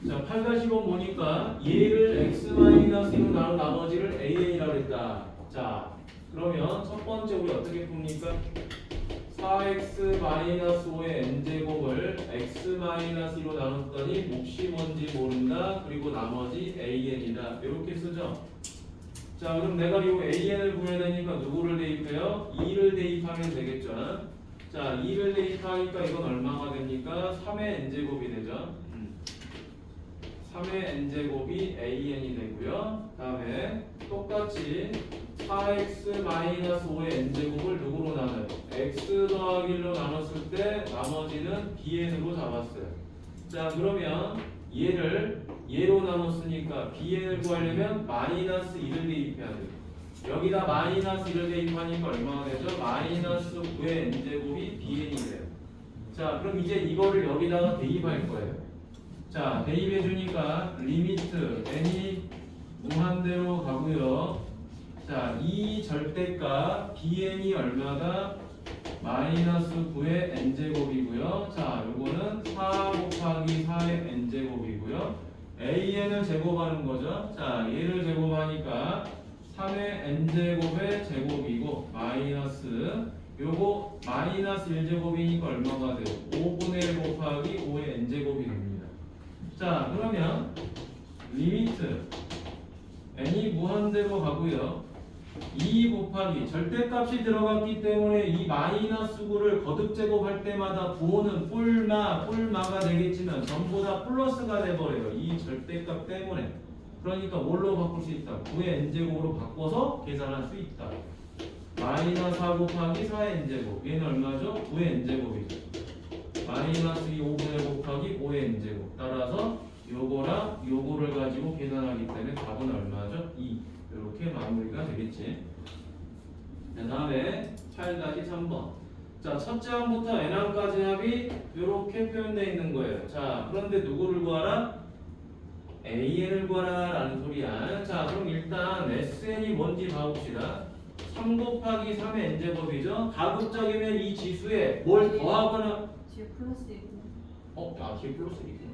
자, 8-5 보니까 얘를 x-1로 나눈 나머지를 an이라고 했다. 자, 그러면 첫 번째 우리 어떻게 풉니까? 4x-5의 n제곱을 x-1로 나눴더니 몫이 뭔지 모른다. 그리고 나머지 an이다. 이렇게 쓰죠. 자, 그럼 내가 이 an을 구해야 되니까 누구를 대입해요? 2를 대입하면 되겠죠. 자, 2를 대입하니까 이건 얼마가 됩니까? 3의 n제곱이 되죠. 3의 n제곱이 an이 되고요. 다음에 똑같이 4x-5의 n제곱을 누구로 나눠요? x 더하기 1로 나눴을 때 나머지는 bn으로 잡았어요. 자, 그러면 얘를 얘로 나눴으니까 bn을 구하려면 마이너스 1을 대입해야 돼요. 여기다 마이너스 1을 대입하니까 얼마가 되죠? 마이너스 9의 n제곱이 bn이 돼요. 자, 그럼 이제 이거를 여기다가 대입할 거예요. 자, 대입해 주니까 리미트 n이 무한대로 가고요. 자, 이 절대값 bn이 얼마다? 마이너스 9의 n제곱이고요. 자, 요거는 4 곱하기 4의 n제곱이고요. an을 제곱하는 거죠. 자, 얘를 제곱하니까 3의 n제곱의 제곱이고 마이너스 요거 마이너스 1제곱이니까 얼마가 돼요? 5분의 1 곱하기 5의 n제곱이 됩니다. 자, 그러면 리미트 n이 무한대로 가고요. 2 곱하기 절대값이 들어갔기 때문에 이 마이너스 9를 거듭 제곱할 때마다 부호는 뿔마가 되겠지만 전부 다 플러스가 돼버려요. 이 절대값 때문에. 그러니까 뭘로 바꿀 수 있다? 9의 n제곱으로 바꿔서 계산할 수 있다. 마이너스 4 곱하기 4의 n제곱. 얘는 얼마죠? 9의 n제곱이죠. 마이너스 2 5분의 1 곱하기 5의 n제곱. 따라서 요거랑 요거를 가지고 계산하기 때문에 답은 얼마죠? 2. 이렇게 마무리가 되겠지. 그 다음에 8-3번. 자, 첫째 항부터 n항까지 합이 이렇게 표현되어 있는 거예요. 자, 그런데 누구를 구하라? an을 구하라 라는 소리야. 자, 그럼 일단 sn이 뭔지 봐봅시다. 3 곱하기 3의 n제곱이죠. 가급적이면 이 지수에 뭘 더하거나 뒤에 플러스 있구나. 뒤에 플러스 있구나.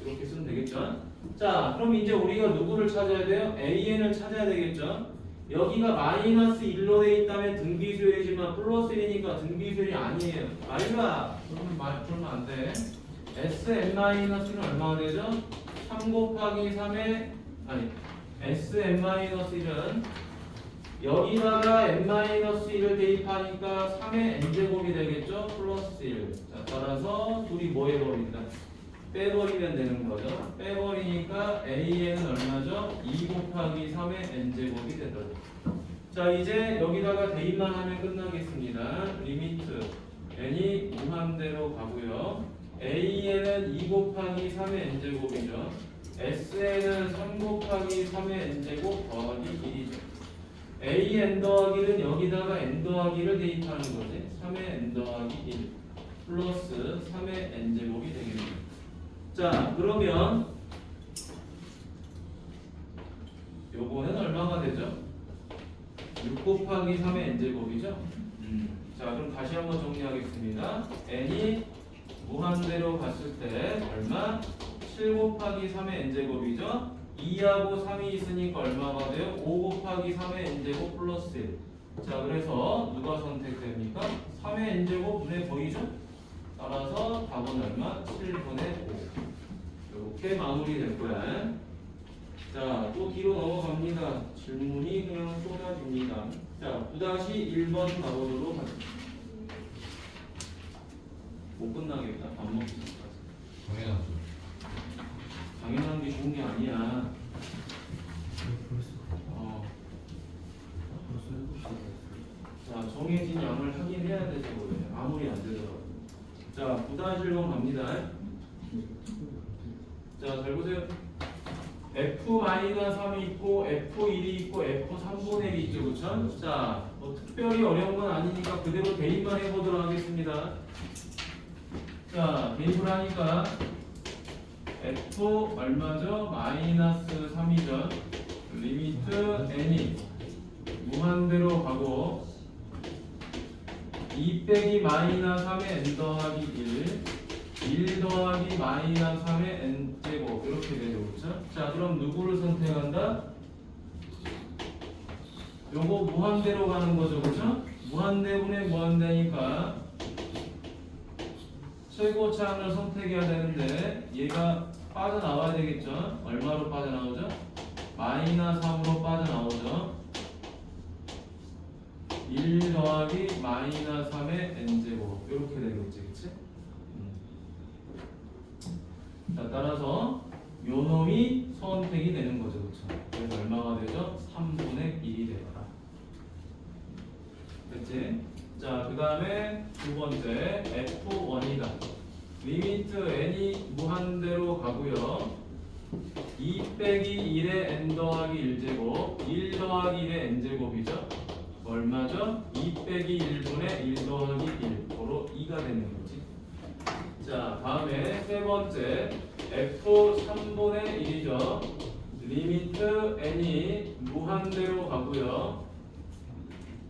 이렇게 쓰면 되겠죠. 자, 그럼 이제 우리가 누구를 찾아야 돼요? an을 찾아야 되겠죠. 여기가 마이너스 1로 돼 있다면 등비수열이지만 플러스 1이니까 등비수열이 아니에요. 말가 그러면 안 돼. sn-는 얼마가 되죠? 3 곱하기 3의 sn-1은 여기다가 n-1을 대입하니까 3의 n제곱이 되겠죠? 플러스 1. 자, 따라서 둘이 뭐 해버린다? 빼버리면 되는 거죠. 빼버리니까 an은 얼마죠? 2 곱하기 3의 n제곱이 되더라. 자, 이제 여기다가 대입만 하면 끝나겠습니다. 리미트 n이 무한대로 가고요. a에는 2 곱하기 3의 n제곱이죠. s에는 3 곱하기 3의 n제곱 더하기 1이죠. a n 더하기는 여기다가 n 더하기를 대입하는 거지. 3의 n 더하기 1 플러스 3의 n제곱이 되겠네요. 자, 그러면 요거는 얼마가 되죠? 6 곱하기 3의 n제곱이죠? 자, 그럼 다시 한번 정리하겠습니다. n이 무한대로 갔을 때 얼마? 7 곱하기 3의 n제곱이죠? 2하고 3이 있으니까 얼마가 돼요? 5 곱하기 3의 n제곱 플러스 1. 자, 그래서 누가 선택됩니까? 3의 n제곱 눈에 보이죠? 따라서 답은 얼마? 7분의 5. 이렇게 마무리될 거야. 자, 또 뒤로 넘어갑니다. 질문이 그냥 쏟아집니다. 자, 9-1번 가보도록 하겠습니다. 못 끝나겠다. 밥 먹기 전까지. 당연하죠. 당연한 게 좋은 게 아니야. 자, 정해진 양을 확인해야 돼서 그래. 아무리 안 되더라도. 자, 9-1번 갑니다. 자, 잘 보세요. F-3이 있고 F1이 있고 F3분의 1이 있죠, 그쵸? 자, 뭐 특별히 어려운 건 아니니까 그대로 대입만 해보도록 하겠습니다. 자, 대입을 하니까 F 얼마죠? 마이너스 3이죠. 리미트 n이 무한대로 가고 2 빼기 마이너스 3의 n 더하기 1 더하기 마이너스 3의 n제곱 이렇게 되죠, 그렇죠? 자, 그럼 누구를 선택한다? 요거 무한대로 가는 거죠, 그렇죠? 무한대분의 무한대니까 최고차항을 선택해야 되는데 얘가 빠져나와야 되겠죠? 얼마로 빠져나오죠? 마이너스 3으로 빠져나오죠? 1 더하기 마이너스 3의 n제곱 이렇게 되겠지, 그치? 자, 따라서 요 놈이 선택이 되는 거죠, 그쵸? 그래서 얼마가 되죠? 3분의 1이 되더라. 됐지? 자, 그 다음에 두 번째 F1이다. 리미트 n이 무한대로 가고요. 2 빼기 1의 n 더하기 1제곱 1 더하기 1의 n제곱이죠? 얼마죠? 2 빼기 1분의 1 더하기 1 바로 2가 되는 거지. 자, 다음에 세 번째 F3분의 1이죠. 리미트 n이 무한대로 가고요.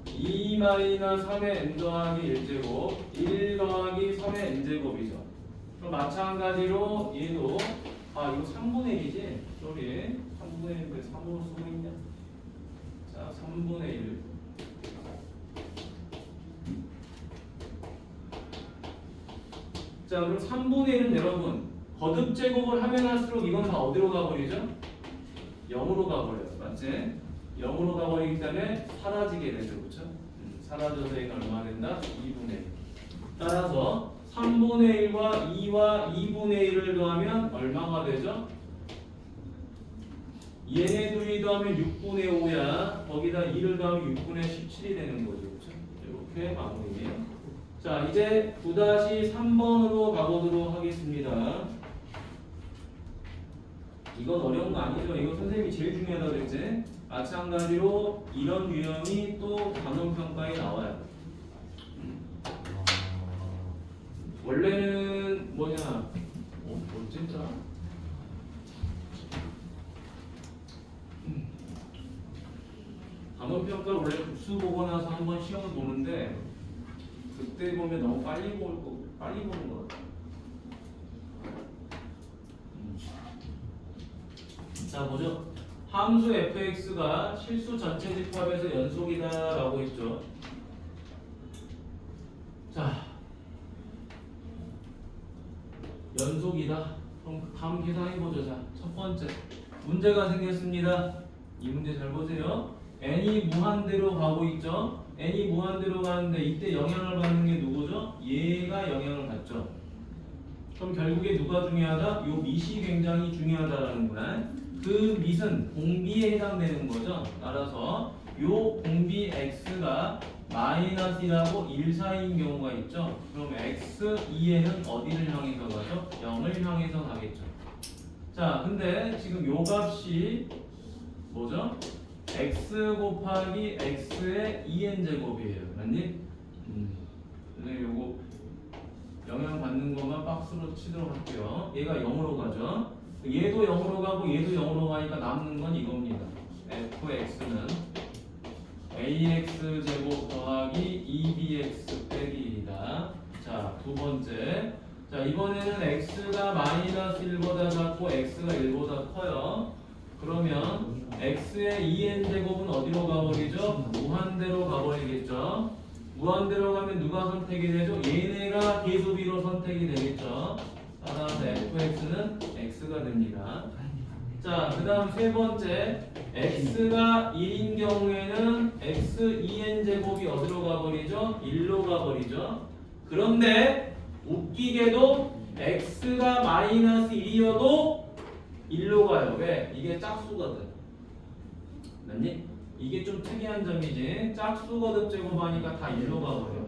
2-3의 n 더하기 1제곱 1 더하기 3의 n제곱이죠. 그럼 마찬가지로 얘도 이거 3분의 1이지? 쏘리 3분의 1인데 3으로 쓰고 있냐? 자, 3분의 1 자, 그럼 3분의 1은 여러분 거듭 제곱을 하면 할수록 이건 다 어디로 가버리죠? 0으로 가버려요. 맞지? 0으로 가버리기 때문에 사라지게 되죠. 그렇죠? 사라져서 얘는 얼마 된다? 2분의 1. 따라서 3분의 1과 2와 2분의 1을 더하면 얼마가 되죠? 얘네 둘이 더하면 6분의 5야. 거기다 2를 더하면 6분의 17이 되는 거죠. 그렇죠? 이렇게 마무리해요. 자, 이제 9-3번으로 가보도록 하겠습니다. 이건 어려운 거 아니죠? 이거 선생님이 제일 중요하다고 그랬지? 마찬가지로 이런 유형이 또 단원평가에 나와요. 원래는 뭐냐? 진짜? 단원평가를 원래 국수 보고 나서 한번 시험을 보는데 그때 보면 너무 빨리 보는 것 같아. 자, 보죠. 함수 fx가 실수 전체 집합에서 연속이다라고 했죠. 자, 연속이다. 그럼 다음 계산해보죠. 자, 첫 번째 문제가 생겼습니다. 이 문제 잘 보세요. n이 무한대로 가고 있죠. n이 무한대로 가는데 이때 영향을 받는 게 누구죠? 얘가 영향을 받죠. 그럼 결국에 누가 중요하다? 요 밑이 굉장히 중요하다라는 거야. 그 밑은 공비에 해당되는 거죠. 따라서 요 공비 x가 마이너스 1하고 1 사이인 경우가 있죠. 그럼 x2에는 어디를 향해서 가죠? 0을 향해서 가겠죠. 자, 근데 지금 요 값이 뭐죠? x 곱하기 x의 2n 제곱이에요. 맞니? 근데 요거 영향 받는 것만 박스로 치도록 할게요. 얘가 0으로 가죠. 얘도 0으로 가고 얘도 0으로 가니까 남는 건 이겁니다. fx는 ax 제곱 더하기 2bx 빼기 1이다. 자, 두 번째. 자, 이번에는 x가 마이너스 1보다 작고 x가 1보다 커요. 그러면 x의 2n 제곱은 어디로 가버리죠? 무한대로 가버리겠죠. 무한대로 가면 누가 선택이 되죠? 얘네가 계수비로 선택이 되겠죠. 따라서 fx는 x가 됩니다. 자, 그 다음 세 번째. x가 1인 경우에는 x 2n 제곱이 어디로 가버리죠? 1로 가버리죠. 그런데 웃기게도 x가 마이너스 1이어도 1로 가요. 왜? 이게 짝수거든. 맞니? 이게 좀 특이한 점이지. 짝수 거듭 제곱하니까 다 1로 가버려.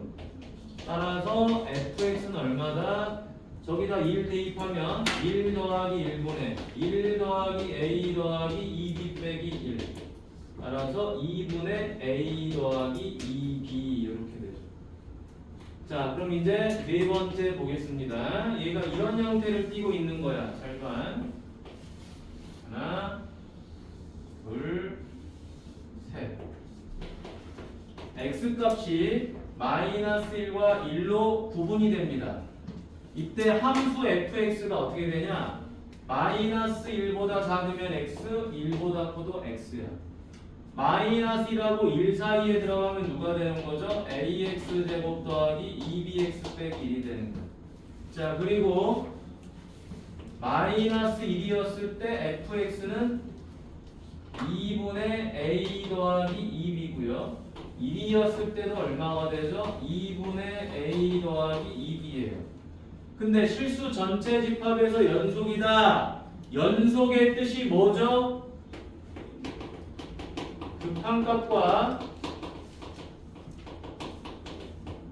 따라서 fx는 얼마다? 저기다 1 대입하면 1 더하기 1분의 1 더하기 a 더하기 2b 빼기 1. 따라서 2분의 a 더하기 2b 이렇게 되죠. 자, 그럼 이제 네 번째 보겠습니다. 얘가 이런 형태를 띠고 있는 거야. 잘 봐. 하나, 둘, 셋. x 값이 마이너스 1과 1로 구분이 됩니다. 이때 함수 fx가 어떻게 되냐? 마이너스 1보다 작으면 x, 1보다 커도 x야. 마이너스 1하고 1 사이에 들어가면 누가 되는 거죠? ax 제곱 더하기 2bx 빼기 1이 되는 거야. 자, 그리고 마이너스 1이었을 때 fx는 2분의 a 더하기 2b고요. 1이었을 때도 얼마가 되죠? 2분의 a 더하기 2b예요. 근데 실수 전체 집합에서 연속이다. 연속의 뜻이 뭐죠? 극한값과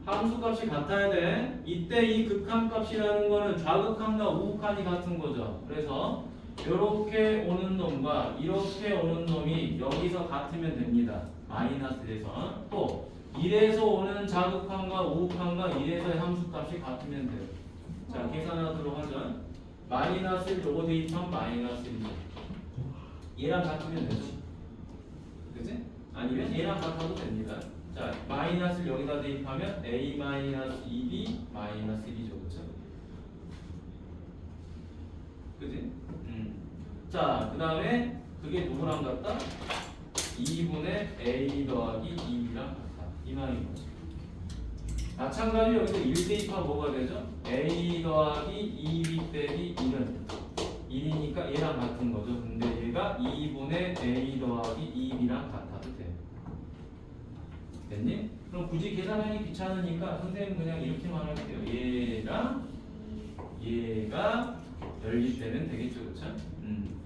함수값이 같아야 돼. 이때 이 극한값이라는 거는 좌극한과 우극한이 같은 거죠. 그래서 이렇게 오는 놈과 이렇게 오는 놈이 여기서 같으면 됩니다. 마이너스에서. 또 1에서 오는 좌극한과 우극한과 1에서의 함수값이 같으면 돼요. 자, 계산하도록 하죠. 마이너스 1 요거 대입하면 마이너스 1. 얘랑 같으면 되죠. 그치? 아니면 얘랑 같아도 됩니다. 자, 마이너스를 여기다 대입하면 a 마이너스 2b 마이너스 1이죠. 그쵸? 그치? 자, 그 다음에 그게 누구랑 같다? 2분의 a 더하기 2b랑 같다. 이 말인 거죠. 마찬가지로 여기서 1 대입하면 뭐가 되죠? a 더하기 2b 빼기 1은 1이니까 얘랑 같은 거죠. 근데 얘가 2분의 a 더하기 2b랑 같아도 돼. 됐니? 그럼 굳이 계산하기 귀찮으니까 선생님 그냥 이렇게만 할게요. 얘랑 얘가 연립되면 되겠죠. 그쵸?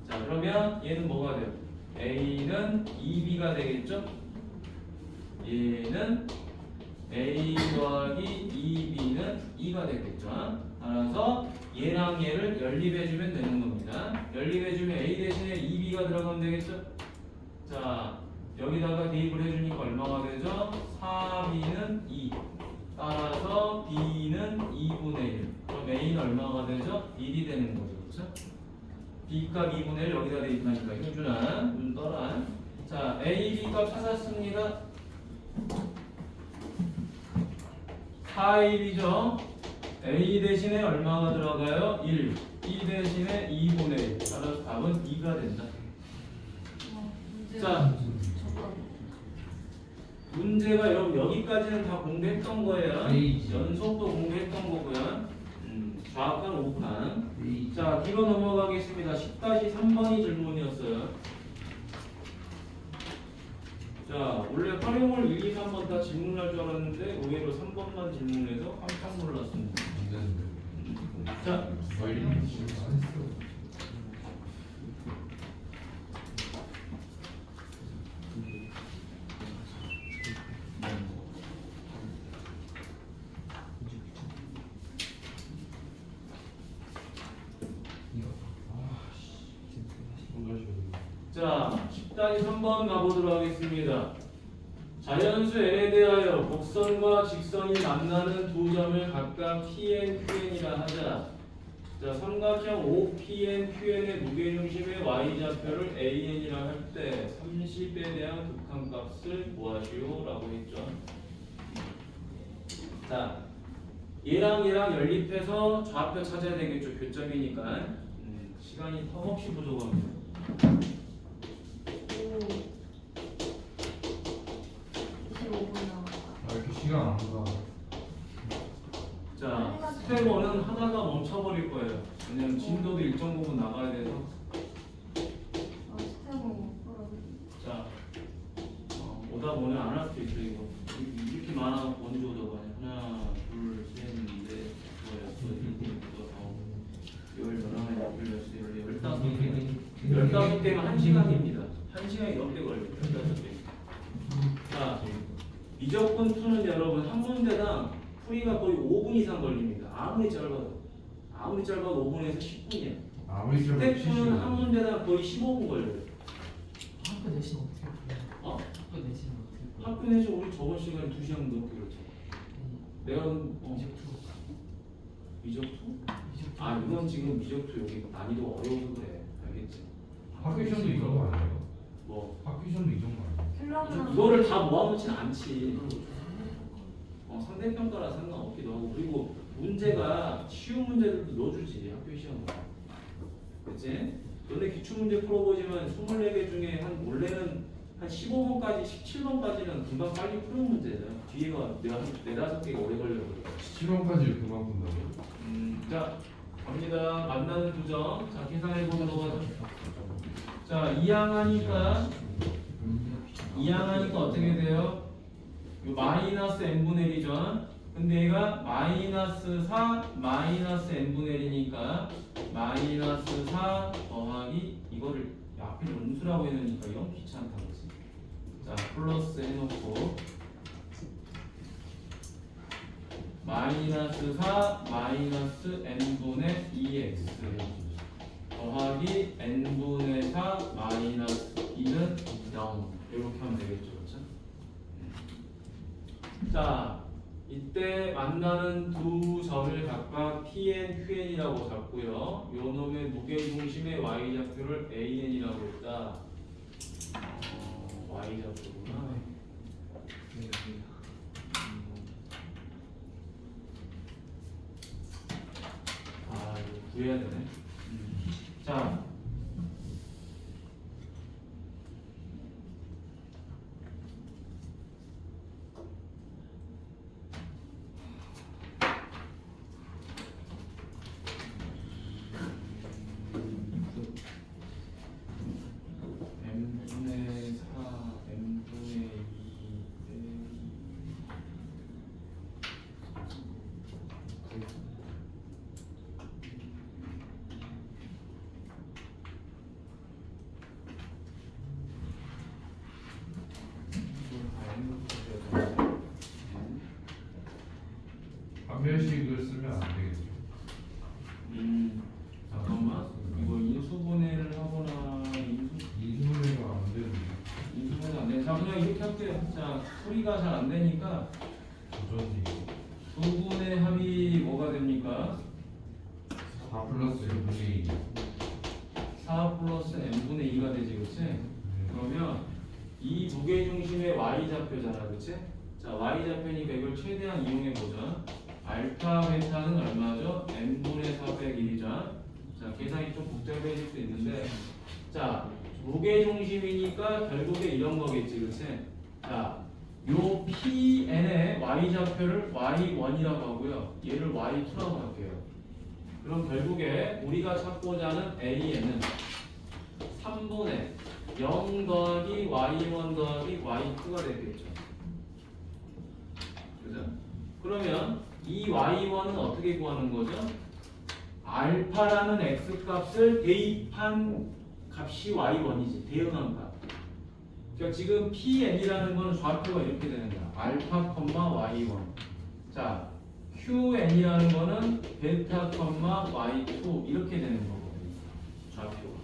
자, 그러면 얘는 뭐가 돼요? a는 2b가 되겠죠? 얘는 a 더하기 2b는 2가 되겠죠. 따라서 얘랑 얘를 연립해주면 되는 겁니다. 연립해주면 a 대신에 2b가 들어가면 되겠죠. 자, 여기다가 대입을 해주니까 얼마가 되죠? 4b는 2. 따라서 b는 2분의 1. 그럼 a는 얼마가 되죠? 1이 되는 거죠. 그렇죠? b값 2분의 1 여기다 대입하니까 효준아 눈 떠라. 자, a, b값 찾았습니다. 4ab이죠. a 대신에 얼마가 들어가요? 1. b 대신에 2분의 1. 따라서 답은 2가 된다. 자, 문제가 여러분 여기까지는 다 공부했던 거예요. 연속도 공부했던 거고요. 좌악한 우악한. 자, 뒤로 넘어가겠습니다. 10-3번이 질문이었어요. 자, 원래 활용을 1, 2, 3번 다 질문할 줄 알았는데 의외로 3번만 질문해서 깜짝 놀랐습니다. 자, 자, 10-3번 가보도록 하겠습니다. 자연수 n에 대하여 곡선과 직선이 만나는 두 점을 각각 Pn, Qn이라 하자. 자, 삼각형 OPN, QN의 무게중심의 y좌표를 AN이라 할 때 30에 대한 극한값을 구하시오 라고 했죠. 자, 얘랑 연립해서 좌표 찾아야 되겠죠. 교점이니까. 시간이 턱없이 부족합니다. 오. 25분 남았다. 아, 이렇게 시간 안 가. 자, 스텝 1은 하다가 멈춰버릴 거예요. 왜냐면 진도도 일정 부분 나가야 돼서. 스텝은 못 풀어. 자, 오다 보면 안 할 수도 있어 이거. 이렇게 많아 먼저 오다가 하나, 둘, 셋, 넷, 다섯, 여섯, 15개면 1시간입니다. 1시간이 넘게 걸려요. 15개. 자, 미적분 푸는 여러분 한 문제당 풀이가 거의 5분 이상 걸립니다. 아무리 짧아도 5분에서 10분이에요. 아무리 좀 스텝 푸는 한 문제당 거의 15분 걸려요. 학교 내신 어떻게 풀어요? 어? 학교 내신 어떻게 풀어요? 학교 내에서 우리 저번 시간에 2시간 넘게 그랬죠. 내가 미적투? 아, 이건 지금 미적투 여기 난이도 어려워서 그래. 알겠지? 학교 시험도 이 정도 아니에요? 뭐 학교 시험도 이 정도 아니에요? 필라면 이거를 다 모아놓진 않지. 상대평가라 상관없기도 하고, 그리고 문제가 쉬운 문제들도 넣어주지 학교 시험에. 그치? 너네 기출문제 풀어보지만 24개 중에 한 원래는 한 15번까지 17번까지는 금방 빨리 푸는 문제예요. 뒤에가 네다섯 개가 오래 걸려요. 7번까지 그만 본다고요? 자, 갑니다. 만나는 두 점. 자, 계산해 보도록 하죠. 자, 이항하니까 어떻게 돼요? 요 마이너스 n분의 1이죠. 근데 얘가 마이너스 4 마이너스 n분의 1이니까 마이너스 4 더하기 이거를 앞에 음수라고 해놓으니까 영 귀찮다 그지? 자, 플러스 해놓고 마이너스 4 마이너스 n분의 2x 더하기 n분의 4 마이너스 2는 0 이렇게 하면 되겠죠. 그렇죠? 자, 이때 만나는 두 점을 각각 Pn, Qn이라고 잡고요. 요 놈의 무게중심의 y좌표를 AN이라고 했다. y좌표구나. 아, 이거 구해야 되네. 자, n분의 4, n분의 2 반별식을 쓰면 안 되겠죠? 잠깐만. 이거 인수분해를 하거나 이수분해가 안 되는데 인수분해 안 돼. 자, 그냥 이렇게 할게요. 자, 풀이가 잘 안 되니까 도전이 두 분의 합이 뭐가 됩니까? 4 플러스 1분의 2 4 플러스 n분의 2가 되지, 그렇지? 그러면 이 무게중심의 y좌표잖아, 그렇지? 자, y좌표니까 이걸 최대한 이용해 보자. 알파 베타는 얼마죠? n분의 400일이죠. 자, 계산이 좀 복잡해질 수 있는데, 자, 무게중심이니까 결국에 이런 거겠지, 그렇지? 자, 요 PN의 y좌표를 y1이라고 하고요. 얘를 y2라고 할게요. 그럼 결국에 우리가 찾고자 하는 AN은 3분의 0 더하기 y1 더하기 y2가 되겠죠. 그죠? 그러면 이 y1은 어떻게 구하는 거죠? 알파라는 x값을 대입한 값이 y1이지. 대응한 값. 그러니까 지금 PN이라는 건 좌표가 이렇게 되는 거야. 알파, y1. 자, QN이라는 거는 벨타, y2 이렇게 되는 거거든요. 좌표가.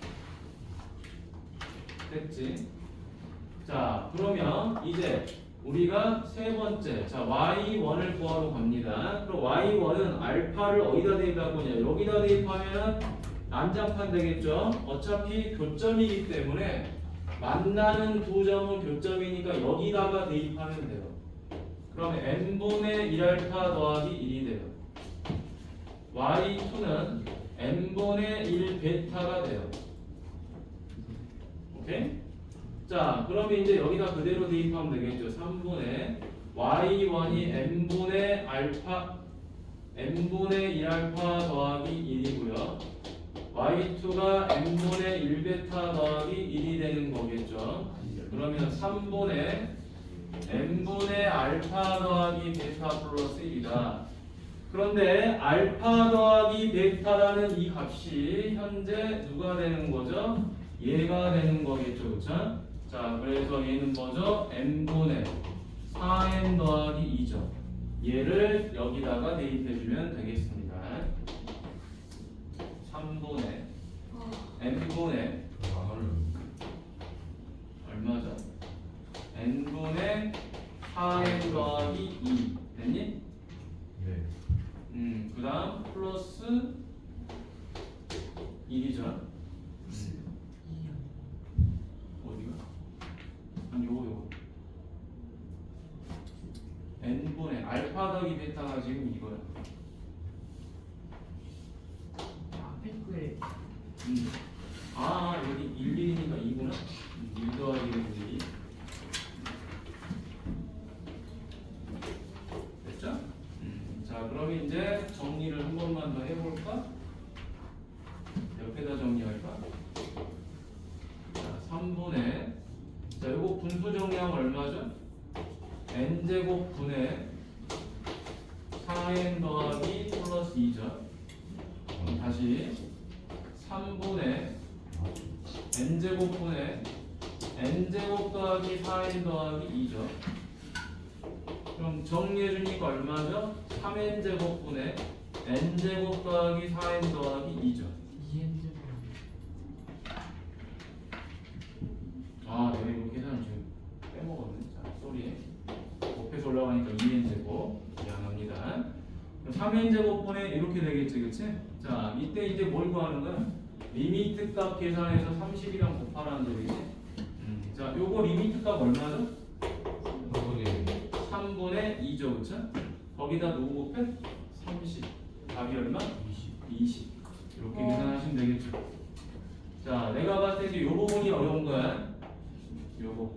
됐지? 자, 그러면 이제 우리가 세 번째, 자 y1을 구하러 갑니다. 그럼 y1은 알파를 어디다 대입할 거냐? 여기다 대입하면 난장판 되겠죠? 어차피 교점이기 때문에 만나는 두 점은 교점이니까 여기다가 대입하면 돼요. 그러면 n분의 1알파 더하기 1이 돼요. y2는 n분의 1 베타가 돼요. 오케이? 자, 그러면 이제 여기다 그대로 대입하면 되겠죠. 3분의 y1이 n분의 알파 n분의 1알파 더하기 1이고요. y2가 n분의 1베타 더하기 1이 되는 거겠죠. 그러면 3분의 n분의 알파 더하기 베타 플러스 1이다. 그런데 알파 더하기 베타라는 이 값이 현재 누가 되는 거죠? 얘가 되는 거겠죠. 그쵸? 자, 그래서 얘는 뭐죠? n분의 4n 더하기 2죠. 얘를 여기다가 대입해주면 되겠습니다. 3분의 n분의 얼마죠? n분의 4n 더하기 2 됐니? 네. 그 다음 플러스 1이죠. 어디가? 아니 요거 n분의 알파 더하기 베타가 지금 이거야. 앞에 거에 아 여기 1이니까 2구나. 1 더하기 1이 됐죠? 자 그러면 이제 정리를 한 번만 더 해볼까? 옆에다 정리할까? 자 3분의 자 요거 분수 정리하면 얼마죠? n제곱 분의 4n 더하기 플러스 2죠. 다시 3분의 n제곱 분의 n제곱 더하기 4n 더하기 2죠. 그럼 정리해주니까 얼마죠? 3n제곱 분의 n제곱 더하기 4n 더하기 2죠. 2n제곱 아 내가 이거 계산 지금 빼먹었네. 자 쏘리 곱해서 올라가니까 2n제곱 미안합니다. 3n제곱분의 이렇게 되겠지 그치? 자 이때 이제 뭘 구하는 거야? 리미트 값 계산해서 30이랑 곱하라는 소리지. 자 요거 리미트 값 얼마죠? 3분의 2죠 그쵸? 거기다 누구 곱해? 30 답이 얼마? 20 이렇게 계산하시면 되겠죠. 자 내가 봤을 때 요 부분이 어려운 거야. 요거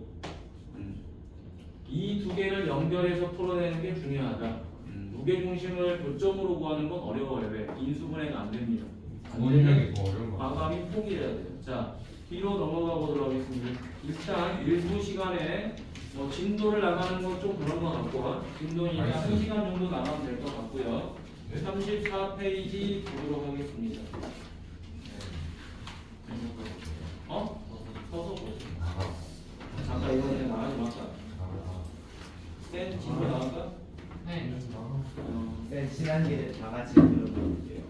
이 두 개를 연결해서 풀어내는 게 중요하다. 무게중심을 교점으로 구하는 건 어려워요. 왜? 인수분해가 안 됩니다. 안 되면 더 어려운 거. 과감히 포기해야 돼요. 자, 뒤로 넘어가 보도록 하겠습니다. 일단 일부 시간에 뭐 진도를 나가는 건 좀 그런 것 같고 진도니까 알겠습니다. 1시간 정도 나가면 될 것 같고요. 네? 34페이지 보도록 하겠습니다. 어? 서서 보세요. 잠깐 이거 그냥 나가지 말까? 센 진도 나갈까? 네 네, 시간계를 다 같이 들어볼게요.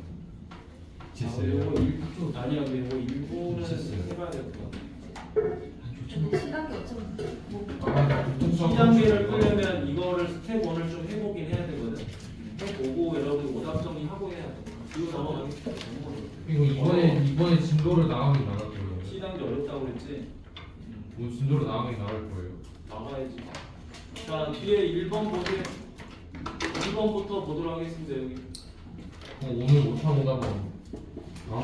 지스요. 아니야, 이거 일부는 미쳤어요. 해봐야 될 것 같아. 근데 시간이 어차피 못 시장계를 끌려면 이거를 스텝 1을 좀 해보긴 해야 되거든. 해보고 여러분 오답 정리하고 해야 돼. 이거 넘어가겠다. 그리고 이번에 진도를 나가긴 나갈 거예요. 시장계 어렵다고 그랬지? 뭐 진도를 나가긴 나갈 거예요. 나가야지. 자, 뒤에 1번 보세요. 1번부터 보도록 하겠습니다. 여기. 오늘 못하고 가면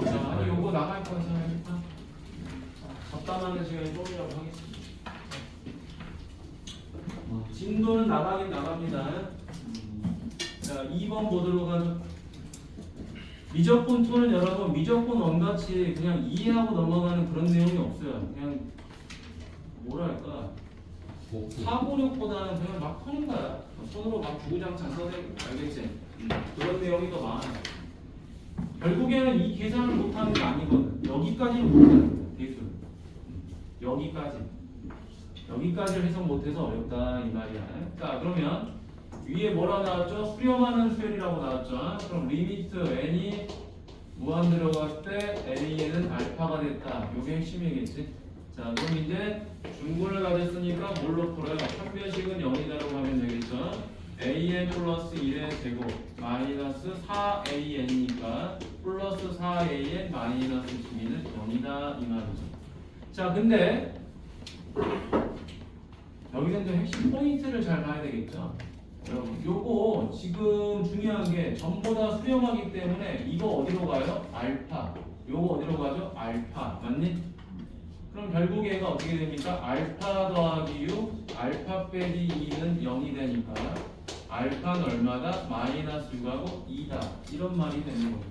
자, 아니 요거 나갈 거 생각했다. 잡담하는 시간이 좀이라고 하겠습니다. 진도는 나가긴 나갑니다. 자, 2번 보도록 하죠. 미적분 2는 여러분 미적분 1같이 그냥 이해하고 넘어가는 그런 내용이 없어요. 그냥 뭐랄까 사고력보다는 그냥 막 푸는 거야. 손으로 막 주구장창 써대고 알겠지? 그런 내용이 더 많아. 결국에는 이 계산을 못하는 게 아니거든. 여기까지는 못하는 거야. 기술. 여기까지를 해석 못해서 어렵다 이 말이야. 자 그러면 위에 뭐라 나왔죠? 수렴하는 수열이라고 나왔죠. 그럼 리미트 n이 무한 들어갔을 때 n은 알파가 됐다. 요게 핵심이겠지. 자, 그럼 이제 중분을 가졌으니까 뭘로 풀어요? 판별식은 0이다라고 하면 되겠죠? an 플러스 1의 제곱 마이너스 4an이니까 플러스 4an 마이너스 12는 0이다 이 말이죠. 자, 근데 여기서 이제 핵심 포인트를 잘 봐야 되겠죠? 여러분, 요거 지금 중요한 게 전부 다 수렴하기 때문에 이거 어디로 가요? 알파. 요거 어디로 가죠? 알파. 맞니? 그럼 결국에 얘가 어떻게 됩니까? 알파 더하기 6, 알파 빼기 2는 0이 되니까 알파는 얼마다? 마이너스 6하고 2다. 이런 말이 되는 거죠.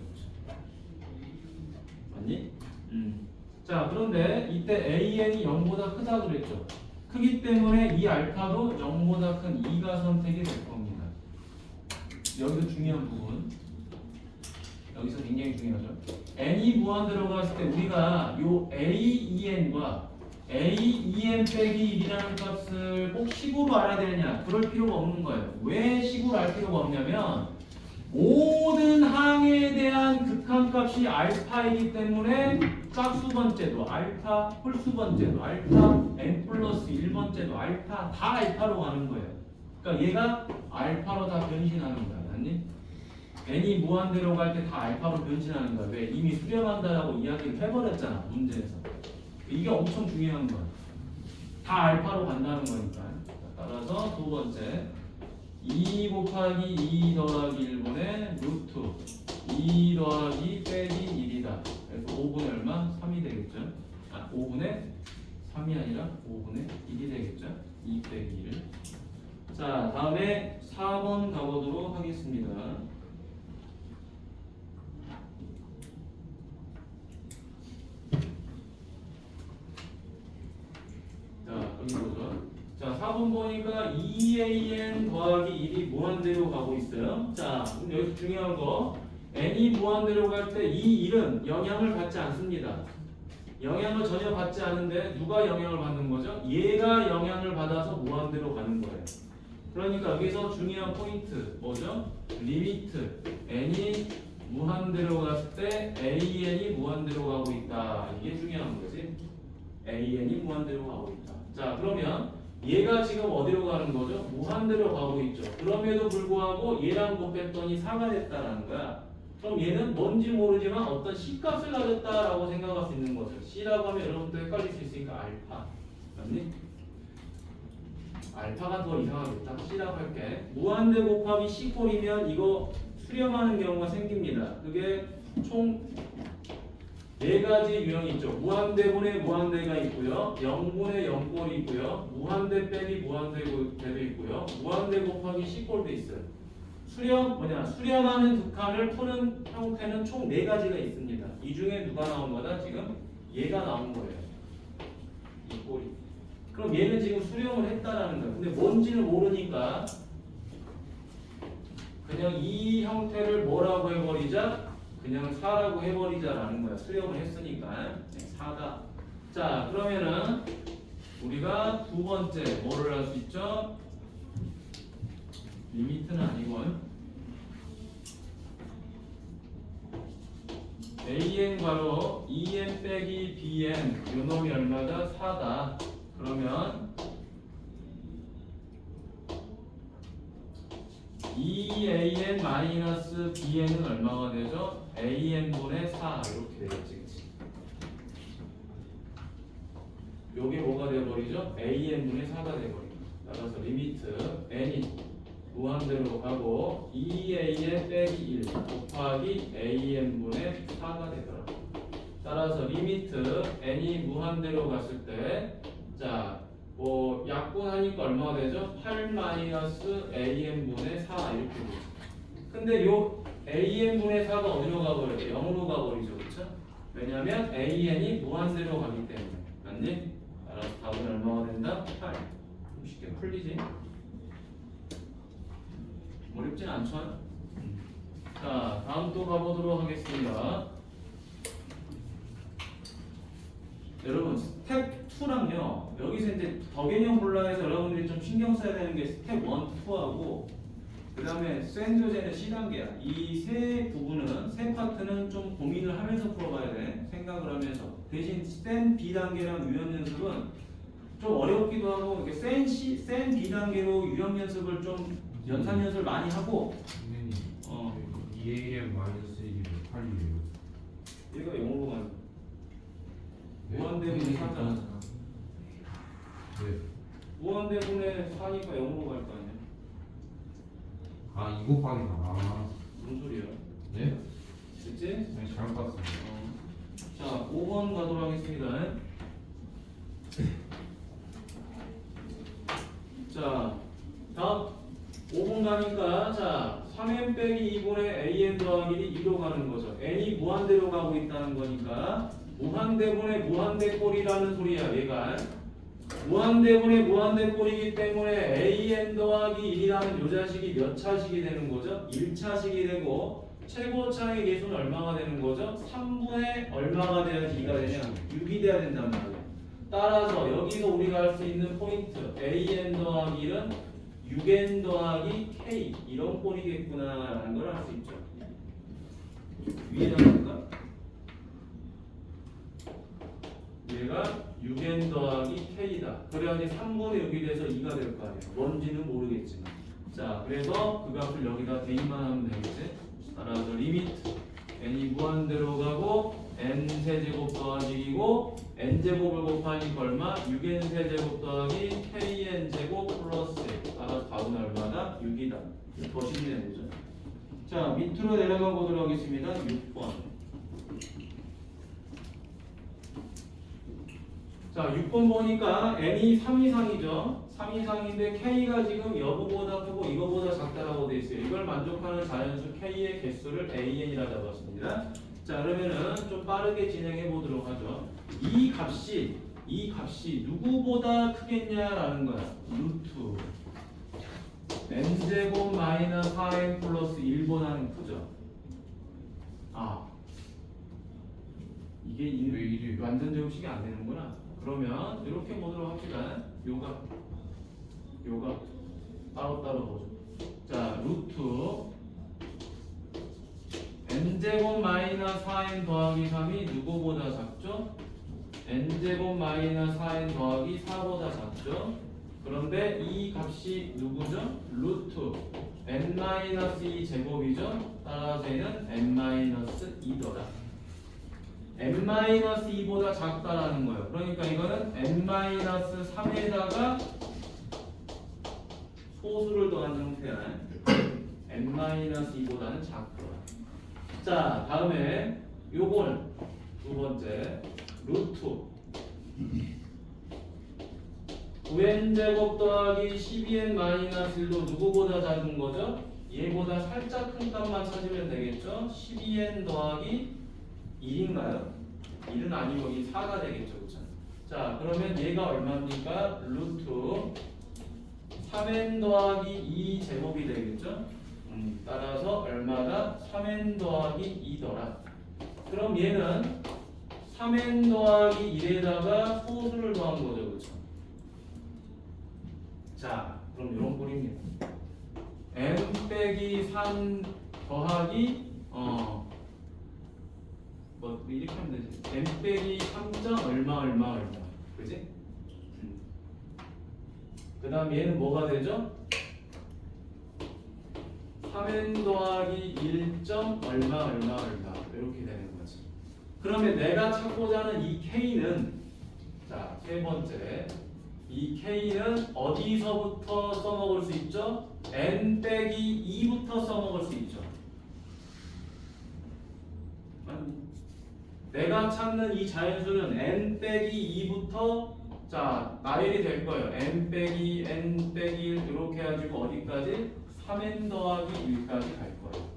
맞니? 자, 그런데 이때 AN이 0보다 크다고 그랬죠. 크기 때문에 이 알파도 0보다 큰 2가 선택이 될 겁니다. 여기서 중요한 부분. 여기서 굉장히 중요하죠. n이 무한 들어갔을 때 우리가 요 a2n과 a2n 빼기 1이라는 값을 꼭 식으로 알아야 되느냐? 그럴 필요가 없는 거예요. 왜 식으로 알 필요가 없냐면 모든 항에 대한 극한값이 알파이기 때문에 짝수번째도 알파, 홀수번째도 알파, n 플러스 1번째도 알파, 다 알파로 가는 거예요. 그러니까 얘가 알파로 다 변신하는 거야. 맞니? n이 무한대로 갈 때 다 알파로 변신하는 거야. 왜? 이미 수렴한다라고 이야기를 해버렸잖아. 문제에서. 이게 엄청 중요한 거야. 다 알파로 간다는 거니까. 따라서 두 번째 2 곱하기 2 더하기 1분의 루트 2 더하기 빼기 1이다. 그래서 5분의 얼마? 3이 되겠죠. 5분의 3이 아니라 5분의 1이 되겠죠. 2 빼기 1. 자, 다음에 4번 가보도록 하겠습니다. 자, 여기 보죠. 자, 4번 보니까 2an 더하기 1이 무한대로 가고 있어요. 자, 그럼 여기서 중요한 거 n이 무한대로 갈 때 이 1은 영향을 받지 않습니다. 영향을 전혀 받지 않는데 누가 영향을 받는 거죠? 얘가 영향을 받아서 무한대로 가는 거예요. 그러니까 여기서 중요한 포인트 뭐죠? 리미트 n이 무한대로 갔을 때 an이 무한대로 가고 있다. 이게 중요한 거지. an이 무한대로 가고 있다. 자, 그러면 얘가 지금 어디로 가는 거죠? 무한대로 가고 있죠. 그럼에도 불구하고 얘랑 곱했더니 4가 됐다라는 거야. 그럼 얘는 뭔지 모르지만 어떤 C값을 가졌다라고 생각할 수 있는 거죠. C라고 하면 여러분도 헷갈릴 수 있으니까 알파. 맞니? 알파가 더 이상하겠다. C라고 할게. 무한대 곱하기 C꼴이면 이거 수렴하는 경우가 생깁니다. 그게 총 4가지 유형이 있죠. 무한대분의 무한대가 있고요. 0분의 0꼴이 있고요. 무한대 빼기 무한대도 있고요. 무한대 곱하기 C꼴도 있어요. 수렴하는 극한을 푸는 형태는 총 4가지가 있습니다. 이 중에 누가 나온 거다? 지금 얘가 나온 거예요. 이 꼴이. 그럼 얘는 지금 수렴을 했다라는 거예요. 근데 뭔지는 모르니까 그냥 이 형태를 뭐라고 해버리자? 그냥 4라고 해버리자라는 거야. 수렴을 했으니까 4다. 자, 그러면은 우리가 두 번째 뭐를 할 수 있죠? 리미트는 아니고요. an 괄호 2n 빼기 bn 요 놈이 얼마다? 4다. 그러면 2an 마이너스 bn은 얼마가 되죠? an분의 4 이렇게 되겠지. 그치? 요게 뭐가 되어버리죠? an분의 4가 되어버립니다. 따라서 리미트 n이 무한대로 가고 2an 빼기 1 곱하기 an분의 4가 되더라고요. 따라서 리미트 n이 무한대로 갔을 때 자, 뭐 약분하니까 얼마가 되죠? 8 마이너스 an분의 4 이렇게 되죠. 근데 요 an분의 4가 어디로 가버려요? 0으로 가버리죠. 그쵸? 왜냐면 an이 무한대로 가기 때문에. 맞니? 따라서 답은 얼마가 된다? 8. 쉽게 풀리지? 어렵진 않죠? 자, 다음 또 가보도록 하겠습니다. 여러분, 스텝 2랑요, 여기서 이제 더 개념 볼라해서 여러분들이 좀 신경 써야 되는 게 스텝 1, 2하고, 그 다음에 센조제는 C단계야. 이 세 부분은, 세 파트는 좀 고민을 하면서 풀어봐야 돼. 생각을 하면서. 대신 센 B단계랑 유형 연습은 좀 어렵기도 하고 이렇게 센 B단계로 유형 연습을 좀 연산 연습을 많이 하고 선생님, 어 2am 마이너스 1이 몇 8이에요? 얘가 영어로 가는 네? 무한대분의 4잖아. 네. 무한대분의 4니까 영어로 갈 거 아니야. 아, 2 곱하기 4. 아, 무슨 소리야? 네? 됐지? 네, 잘못 봤습니다. 자, 5번 가도록 하겠습니다. 자, 다음 5번 가니까 자 3n 빼기 2분의 an 더하기 2로 가는 거죠. n이 무한대로 가고 있다는 거니까 무한대분의 무한대꼴이라는 소리야. 얘가 무한대분의 무한대꼴이기 때문에 an 더하기 1이라는 요 자식이 몇 차식이 되는 거죠? 1차식이 되고 최고차의 계수는 얼마가 되는 거죠? 3분의 얼마가 돼야지 2가 되냐? 6이 돼야 된단 말이야. 따라서 여기서 우리가 할 수 있는 포인트 an 더하기 1은 6n 더하기 k 이런 꼴이겠구나라는 걸 알 수 있죠. 위에다 볼까? 얘가 6n 더하기 k다. 그래야지 3분의 6이 돼서 2가 될 거 아니에요. 뭔지는 모르겠지만. 자, 그래서 그 값을 여기다 대입만 하면 되겠지. 따라서 리미트 n이 무한대로 가고 n 세제곱 더하기 2고 n 제곱을 곱하니까 얼마? 6n 세제곱 더하기 kn 제곱 플러스 따라서 답은 얼마다? 6이다. 더 쉽네 보죠. 자, 밑으로 내려가 보도록 하겠습니다. 6번. 자, 6번 보니까 n이 3 이상이죠. 3 이상인데 k가 지금 여보보다 크고 이거보다 작다라고 돼 있어요. 이걸 만족하는 자연수 k의 개수를 an이라 잡았습니다. 자, 그러면은 좀 빠르게 진행해 보도록 하죠. 이 값이 누구보다 크겠냐라는 거야. 루트 n제곱 마이너스 4n 플러스 1보다는 크죠. 아, 이게 왜 이래? 완전 제곱식이 안 되는구나. 그러면 이렇게 보도록 합시다. 요가 따로따로 보죠. 자, 루트 n제곱 마이너스 4n 더하기 3이 누구보다 작죠? n제곱 마이너스 4n 더하기 4보다 작죠? 그런데 이 값이 누구죠? 루트 n 마이너스 2 제곱이죠? 따라서 얘는 n 마이너스 2더라. n 마이너스 2보다 작다라는 거예요. 그러니까 이거는 n 마이너스 3에다가 소수를 더한 형태야. n 마이너스 2보다는 작더라. 자, 다음에 요거는 두 번째 루트 9n 제곱 더하기 12n 마이너스 1도 누구보다 작은 거죠? 얘보다 살짝 큰 값만 찾으면 되겠죠? 12n 더하기 1인가요? 1은 아니고 이 4가 되겠죠, 그렇죠? 자, 그러면 얘가 얼마입니까? 루트 3n 더하기 2 제곱이 되겠죠? 따라서 얼마다? 3n 더하기 2더라. 그럼 얘는 3n 더하기 1에다가 소수를 더한 거죠, 그렇죠? 자, 그럼 이런 꼴입니다. n 빼기 3 더하기 뭐 이렇게 하면 되지. n 빼기 3점 얼마 그지? 그 다음 얘는 뭐가 되죠? 3n 더하기 1점 얼마 이렇게 되는 거지. 그러면 내가 찾고자 하는 이 k는 자, 세 번째 이 k는 어디서부터 써먹을 수 있죠? n 빼기 2부터 써먹을 수 있죠. 내가 찾는 이 자연수는 n 빼기 2부터 자 나열이 될 거예요. n 빼기 1 이렇게 해가지고 어디까지? 3n 더하기 1까지 갈 거예요.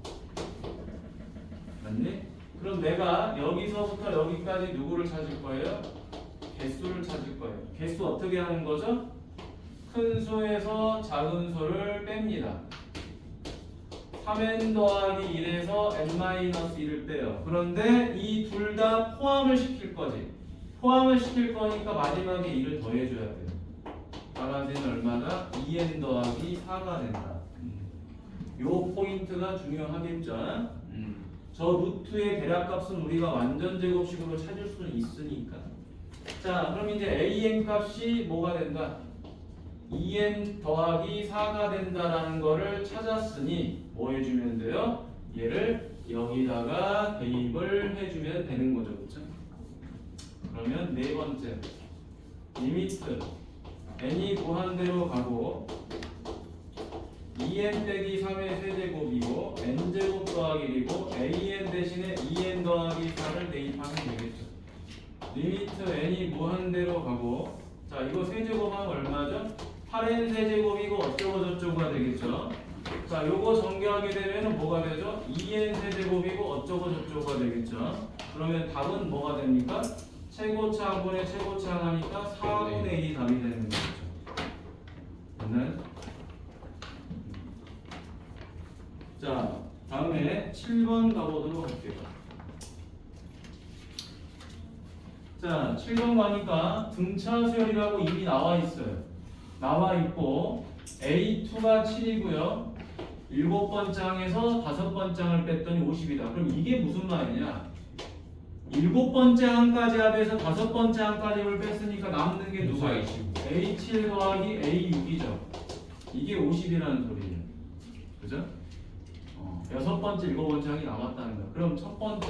맞니? 그럼 내가 여기서부터 여기까지 누구를 찾을 거예요? 개수를 찾을 거예요. 개수 어떻게 하는 거죠? 큰 수에서 작은 수를 뺍니다. 3n 더하기 1에서 n-1을 빼요. 그런데 이 둘 다 포함을 시킬 거지. 포함을 시킬 거니까 마지막에 1을 더해줘야 돼요. 따라서는 얼마나? 2n 더하기 4가 된다. 요 포인트가 중요하겠죠. 저 루트의 대략값은 우리가 완전 제곱식으로 찾을 수는 있으니까. 자, 그럼 이제 an 값이 뭐가 된다? 2n 더하기 4가 된다라는 거를 찾았으니 뭐 해주면 돼요? 얘를 여기다가 대입을 해주면 되는 거죠, 그렇죠? 그러면 네 번째 리미트 n이 무한대로 가고 2n 빼기 3의 세제곱이고 n제곱 더하기 1이고 an 대신에 2n 더하기 4를 대입하면 되겠죠. 리미트 n이 무한대로 가고 자 이거 세제곱하면 얼마죠? 8n 세제곱이고 어쩌고 저쩌고가 되겠죠. 자 요거 전개하게 되면 뭐가 되죠? 2n 세제곱이고 어쩌고 저쩌고가 되겠죠. 그러면 답은 뭐가 됩니까? 최고차항분의 최고차항 하니까 4분의 1이 답이 되는 거죠. 됐나요? 자 다음에 7번 가보도록 할게요. 자 7번 가니까 등차 수열이라고 이미 나와 있어요. 나와 있고 A2가 7이고요. 7번째 항에서 5번째 항을 뺐더니 50이다. 그럼 이게 무슨 말이냐? 7번째 항까지 합해서 5번째 항까지를 뺐으니까 남는 게 누구야? A7 더하기 A6이죠. 이게 50이라는 소리예요. 그죠? 6번째, 7번째 항이 남았다는 거야. 그럼 첫 번째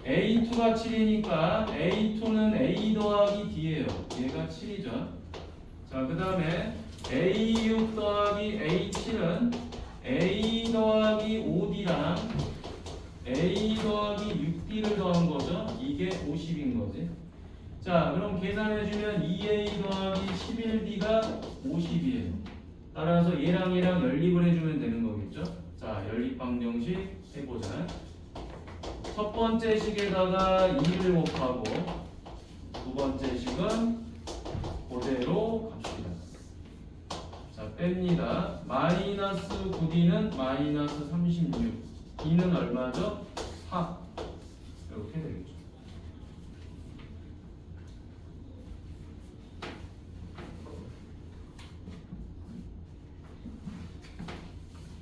A2가 7이니까 A2는 A 더하기 D예요. 얘가 7이죠. 자, 그 다음에 A6 더하기 A7은 A 더하기 5D랑 A 더하기 6D를 더한 거죠. 이게 50인 거지. 자, 그럼 계산해주면 2A 더하기 11D가 50이에요. 따라서 얘랑 연립을 해주면 되는 거겠죠. 자, 연립 방정식 해보자. 첫 번째 식에다가 2를 곱하고 두 번째 식은 그대로 갑시다. 자, 뺍니다. 마이너스 9D는 마이너스 36. D는 얼마죠? 4. 이렇게 되겠죠.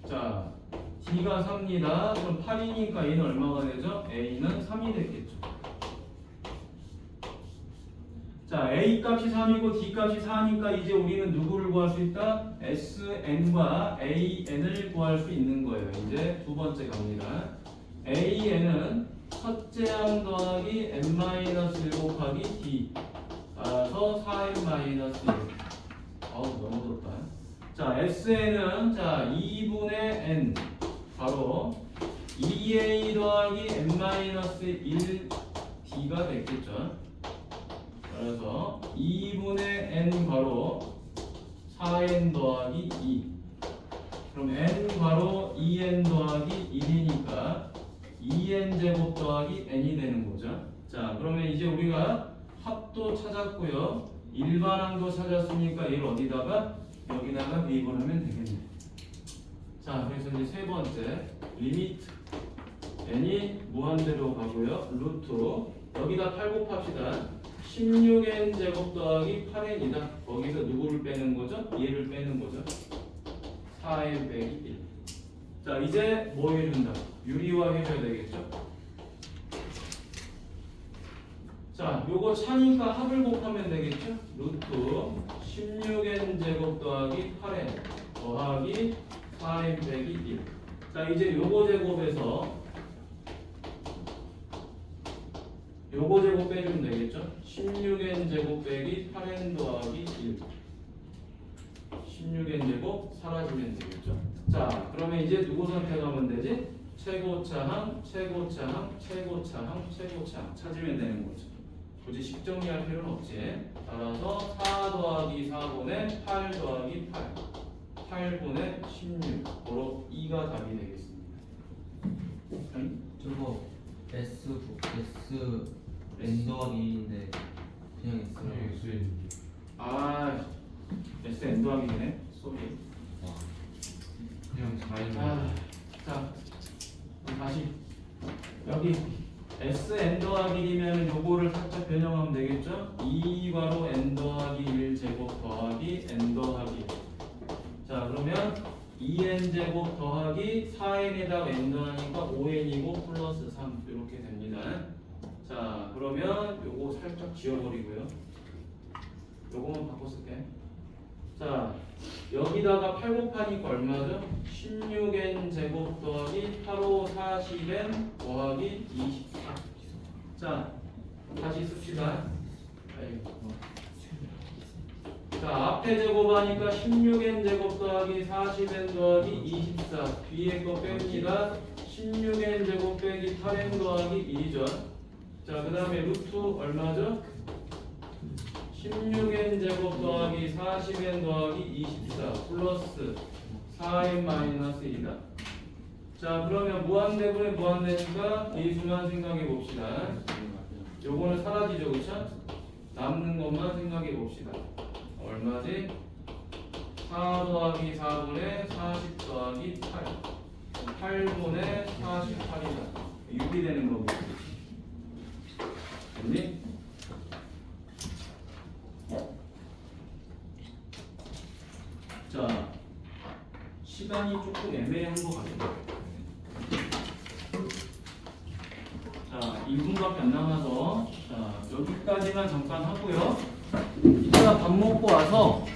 자, D가 3입니다. 그럼 8이니까 A는 얼마가 되죠? A는 3이 되겠죠. 자, A 값이 3이고 D 값이 4니까 이제 우리는 누구를 구할 수 있다? SN과 AN을 구할 수 있는 거예요. 이제 두 번째 갑니다. AN은 첫째 항 더하기 n-1 곱하기 D 따라서 4n-1 아우 너무 덥다. 자, SN은 자 2분의 n 바로 2a 더하기 n-1 D가 되겠죠. 그래서 2분의 n 바로 4n 더하기 2. 그럼 n 바로 2n 더하기 1이니까 2n 제곱 더하기 n이 되는 거죠. 자, 그러면 이제 우리가 합도 찾았고요. 일반항도 찾았으니까 얘를 어디다가 여기다가 대입을 하면 되겠네. 자, 그래서 이제 세 번째 리미트 n이 무한대로 가고요. 루트 여기다 8 곱합시다. 16n 제곱 더하기 8n이다. 거기서 누구를 빼는 거죠? 얘를 빼는 거죠. 4n 빼기 1. 자, 이제 뭐 해준다? 유리화 해줘야 되겠죠? 자, 요거 차니까 합을 곱하면 되겠죠? 루트 16n 제곱 더하기 8n 더하기 4n 빼기 1. 자, 이제 요거 제곱에서 요거 제곱 빼주면 되겠죠? 16n 제곱 빼기 8n 더하기 1. 16n 제곱 사라지면 되겠죠? 자, 그러면 이제 누구 선택하면 되지? 최고차항, 최고차항, 최고차항, 최고차항 찾으면 되는 거죠. 굳이 식 정리할 필요는 없지. 따라서 4 더하기 4분의 8 더하기 8 8분의 16 바로 2가 답이 되겠습니다. 저거 N 더하기인데 그냥 그냥 X에 아, SN 더하기네. 쏘리. 그냥 4인 자, 그럼 다시 여기 SN 더하기 1이면 요거를 살짝 변형하면 되겠죠? 2괄호 N 더하기 1 제곱 더하기 N 더하기 1. 자, 그러면 2n제곱 더하기 4n에다가 n 더하니까 5n이고 플러스 3 이렇게 됩니다. 자 그러면 요거 살짝 지워버리고요. 요거만 바꿔 쓸게. 자 여기다가 8 곱하니까 얼마죠? 16n 제곱 더하기 8호 40n 더하기 24. 자 다시 씁시다. 자 앞에 제곱하니까 16n 제곱 더하기 40n 더하기 24 뒤에 거 뺍니다. 16n 제곱 빼기 8n 더하기 1이죠. 자 그 다음에 루트 얼마죠? 16n 제곱 더하기 40n 더하기 24 플러스 4n 마이너스 1이다. 자 그러면 무한대분에 무한대니까 이 수만 생각해 봅시다. 요거는 사라지죠, 그쵸? 남는 것만 생각해 봅시다. 얼마지? 4 더하기 4분의 40 더하기 8 8분의 48이다. 6이 되는 거고. 됐니? 자 시간이 조금 애매한 것 같아요. 자 2분밖에 안 남아서 자 여기까지만 잠깐 하고요. 이따가 밥 먹고 와서